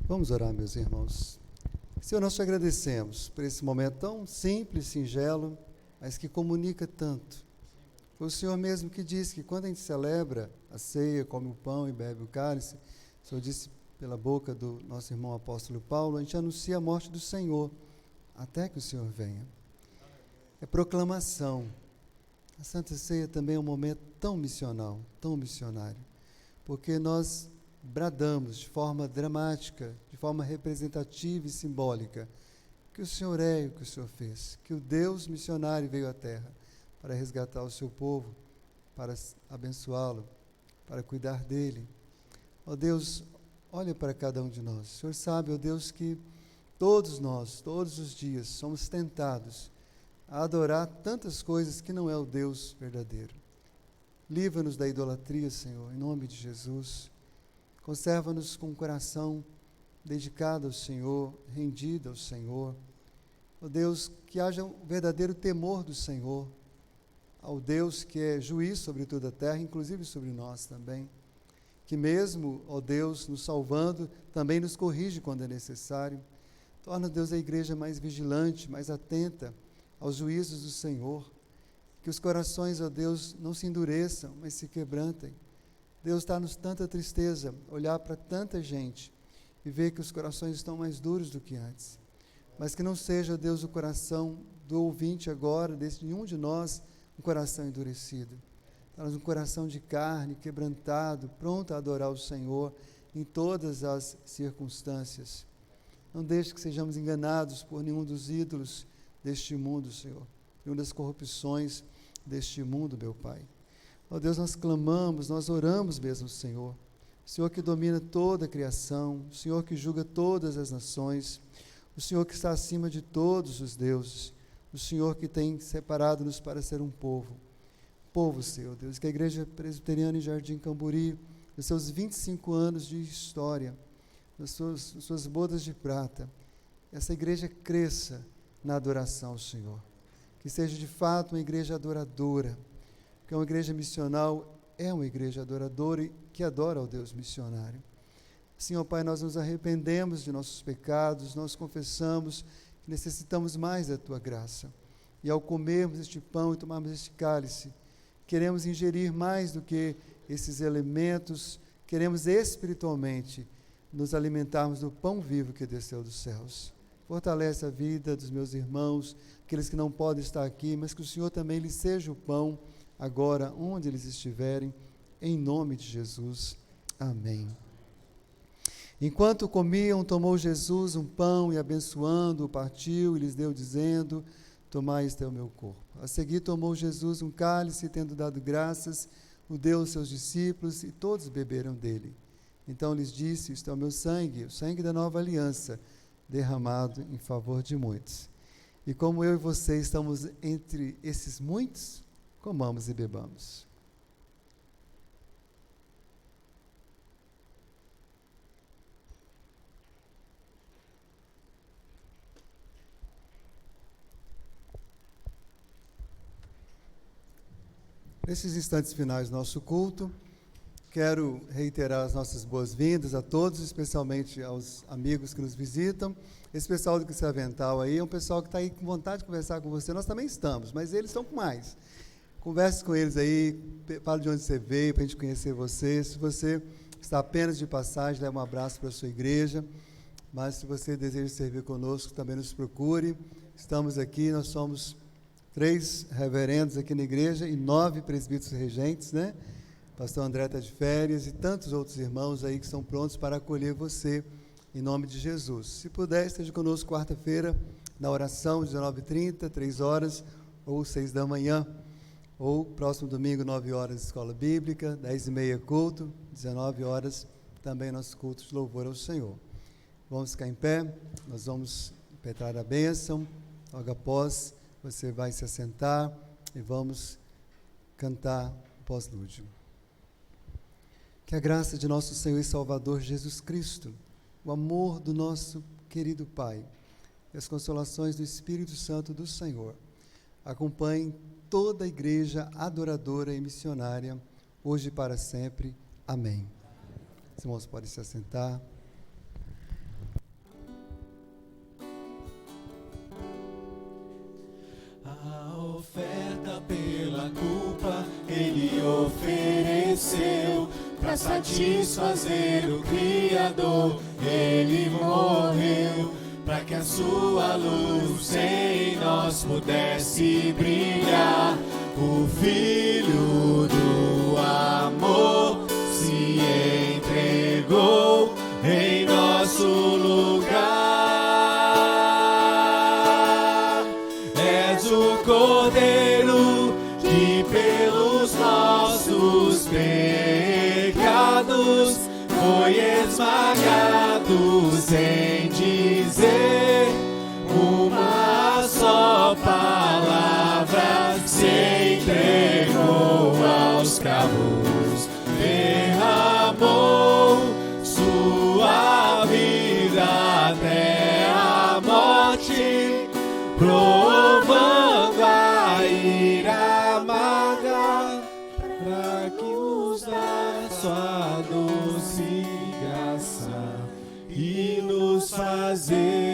Vamos orar, meus irmãos. Senhor, nós te agradecemos por esse momento tão simples, singelo, mas que comunica tanto. Foi o Senhor mesmo que disse que quando a gente celebra a ceia, come o pão e bebe o cálice, o Senhor disse pela boca do nosso irmão apóstolo Paulo, a gente anuncia a morte do Senhor, até que o Senhor venha. É proclamação. A Santa Ceia também é um momento tão missional, tão missionário, porque nós bradamos de forma dramática, de forma representativa e simbólica, que o Senhor é o que o Senhor fez, que o Deus missionário veio à terra para resgatar o seu povo, para abençoá-lo, para cuidar dele. Ó Deus, olha para cada um de nós. O Senhor sabe, ó Deus, que todos nós, todos os dias, somos tentados a adorar tantas coisas que não é o Deus verdadeiro. Livra-nos da idolatria, Senhor, em nome de Jesus. Conserva-nos com o coração dedicado ao Senhor, rendido ao Senhor. Ó Deus, que haja um verdadeiro temor do Senhor, ao Deus que é juiz sobre toda a terra, inclusive sobre nós também. Que mesmo, ó Deus, nos salvando, também nos corrige quando é necessário. Torna, Deus, a igreja mais vigilante, mais atenta aos juízos do Senhor. Que os corações, ó Deus, não se endureçam, mas se quebrantem. Deus, dá-nos tanta tristeza olhar para tanta gente e ver que os corações estão mais duros do que antes. Mas que não seja, Deus, o coração do ouvinte agora, de nenhum de nós, um coração endurecido. Dá-nos um coração de carne, quebrantado, pronto a adorar o Senhor em todas as circunstâncias. Não deixe que sejamos enganados por nenhum dos ídolos deste mundo, Senhor, nenhuma das corrupções deste mundo, meu Pai. Ó Deus, nós clamamos, nós oramos mesmo, Senhor. O Senhor que domina toda a criação, o Senhor que julga todas as nações, o Senhor que está acima de todos os deuses, o Senhor que tem separado-nos para ser um povo. Povo, Senhor Deus, que a Igreja Presbiteriana em Jardim Camburi, nos seus 25 anos de história, nas suas bodas de prata, essa igreja cresça na adoração ao Senhor. Que seja de fato uma igreja adoradora, que uma igreja missional é uma igreja adoradora e que adora ao Deus missionário. Senhor Pai, nós nos arrependemos de nossos pecados, nós confessamos que necessitamos mais da Tua graça. E ao comermos este pão e tomarmos este cálice, queremos ingerir mais do que esses elementos, queremos espiritualmente nos alimentarmos do pão vivo que desceu dos céus. Fortalece a vida dos meus irmãos, aqueles que não podem estar aqui, mas que o Senhor também lhes seja o pão agora, onde eles estiverem, em nome de Jesus. Amém. Enquanto comiam, tomou Jesus um pão e, abençoando-o, partiu e lhes deu, dizendo: tomai, este é o meu corpo. A seguir, tomou Jesus um cálice e, tendo dado graças, o deu aos seus discípulos e todos beberam dele. Então lhes disse: isto é o meu sangue, o sangue da nova aliança, derramado em favor de muitos. E como eu e você estamos entre esses muitos, comamos e bebamos. Nesses instantes finais do nosso culto, quero reiterar as nossas boas-vindas a todos, especialmente aos amigos que nos visitam. Esse pessoal do Que Se Avental aí é um pessoal que está aí com vontade de conversar com você. Nós também estamos, mas eles estão com mais. Converse com eles aí, fale de onde você veio, para a gente conhecer você. Se você está apenas de passagem, leve um abraço para a sua igreja. Mas se você deseja servir conosco, também nos procure. Estamos aqui, nós somos 3 reverendos aqui na igreja e 9 presbíteros regentes, né? Pastor André está de férias e tantos outros irmãos aí que estão prontos para acolher você, em nome de Jesus. Se puder, esteja conosco quarta-feira, na oração, 19h30, 3 horas, ou 6 da manhã, ou próximo domingo, 9 horas, escola bíblica, 10h30, culto, 19 horas, também nosso culto de louvor ao Senhor. Vamos ficar em pé, nós vamos impetrar a bênção, logo após, você vai se assentar e vamos cantar o pós-lúdio. Que a graça de nosso Senhor e Salvador Jesus Cristo, o amor do nosso querido Pai e as consolações do Espírito Santo do Senhor acompanhem toda a igreja adoradora e missionária, hoje e para sempre. Amém. Os irmãos podem se assentar. A oferta pela culpa Ele ofereceu. Para satisfazer o Criador, Ele morreu, para que a sua luz em nós pudesse brilhar. O Filho do amor se entregou em nosso lugar. És o Cordeiro que pelos nossos pecados foi esmagado, sem dizer uma só palavra, se entregou aos cravos, derramou sua vida até a morte, provando a ira amarga, para que nos dá sua doce graça e nos fazer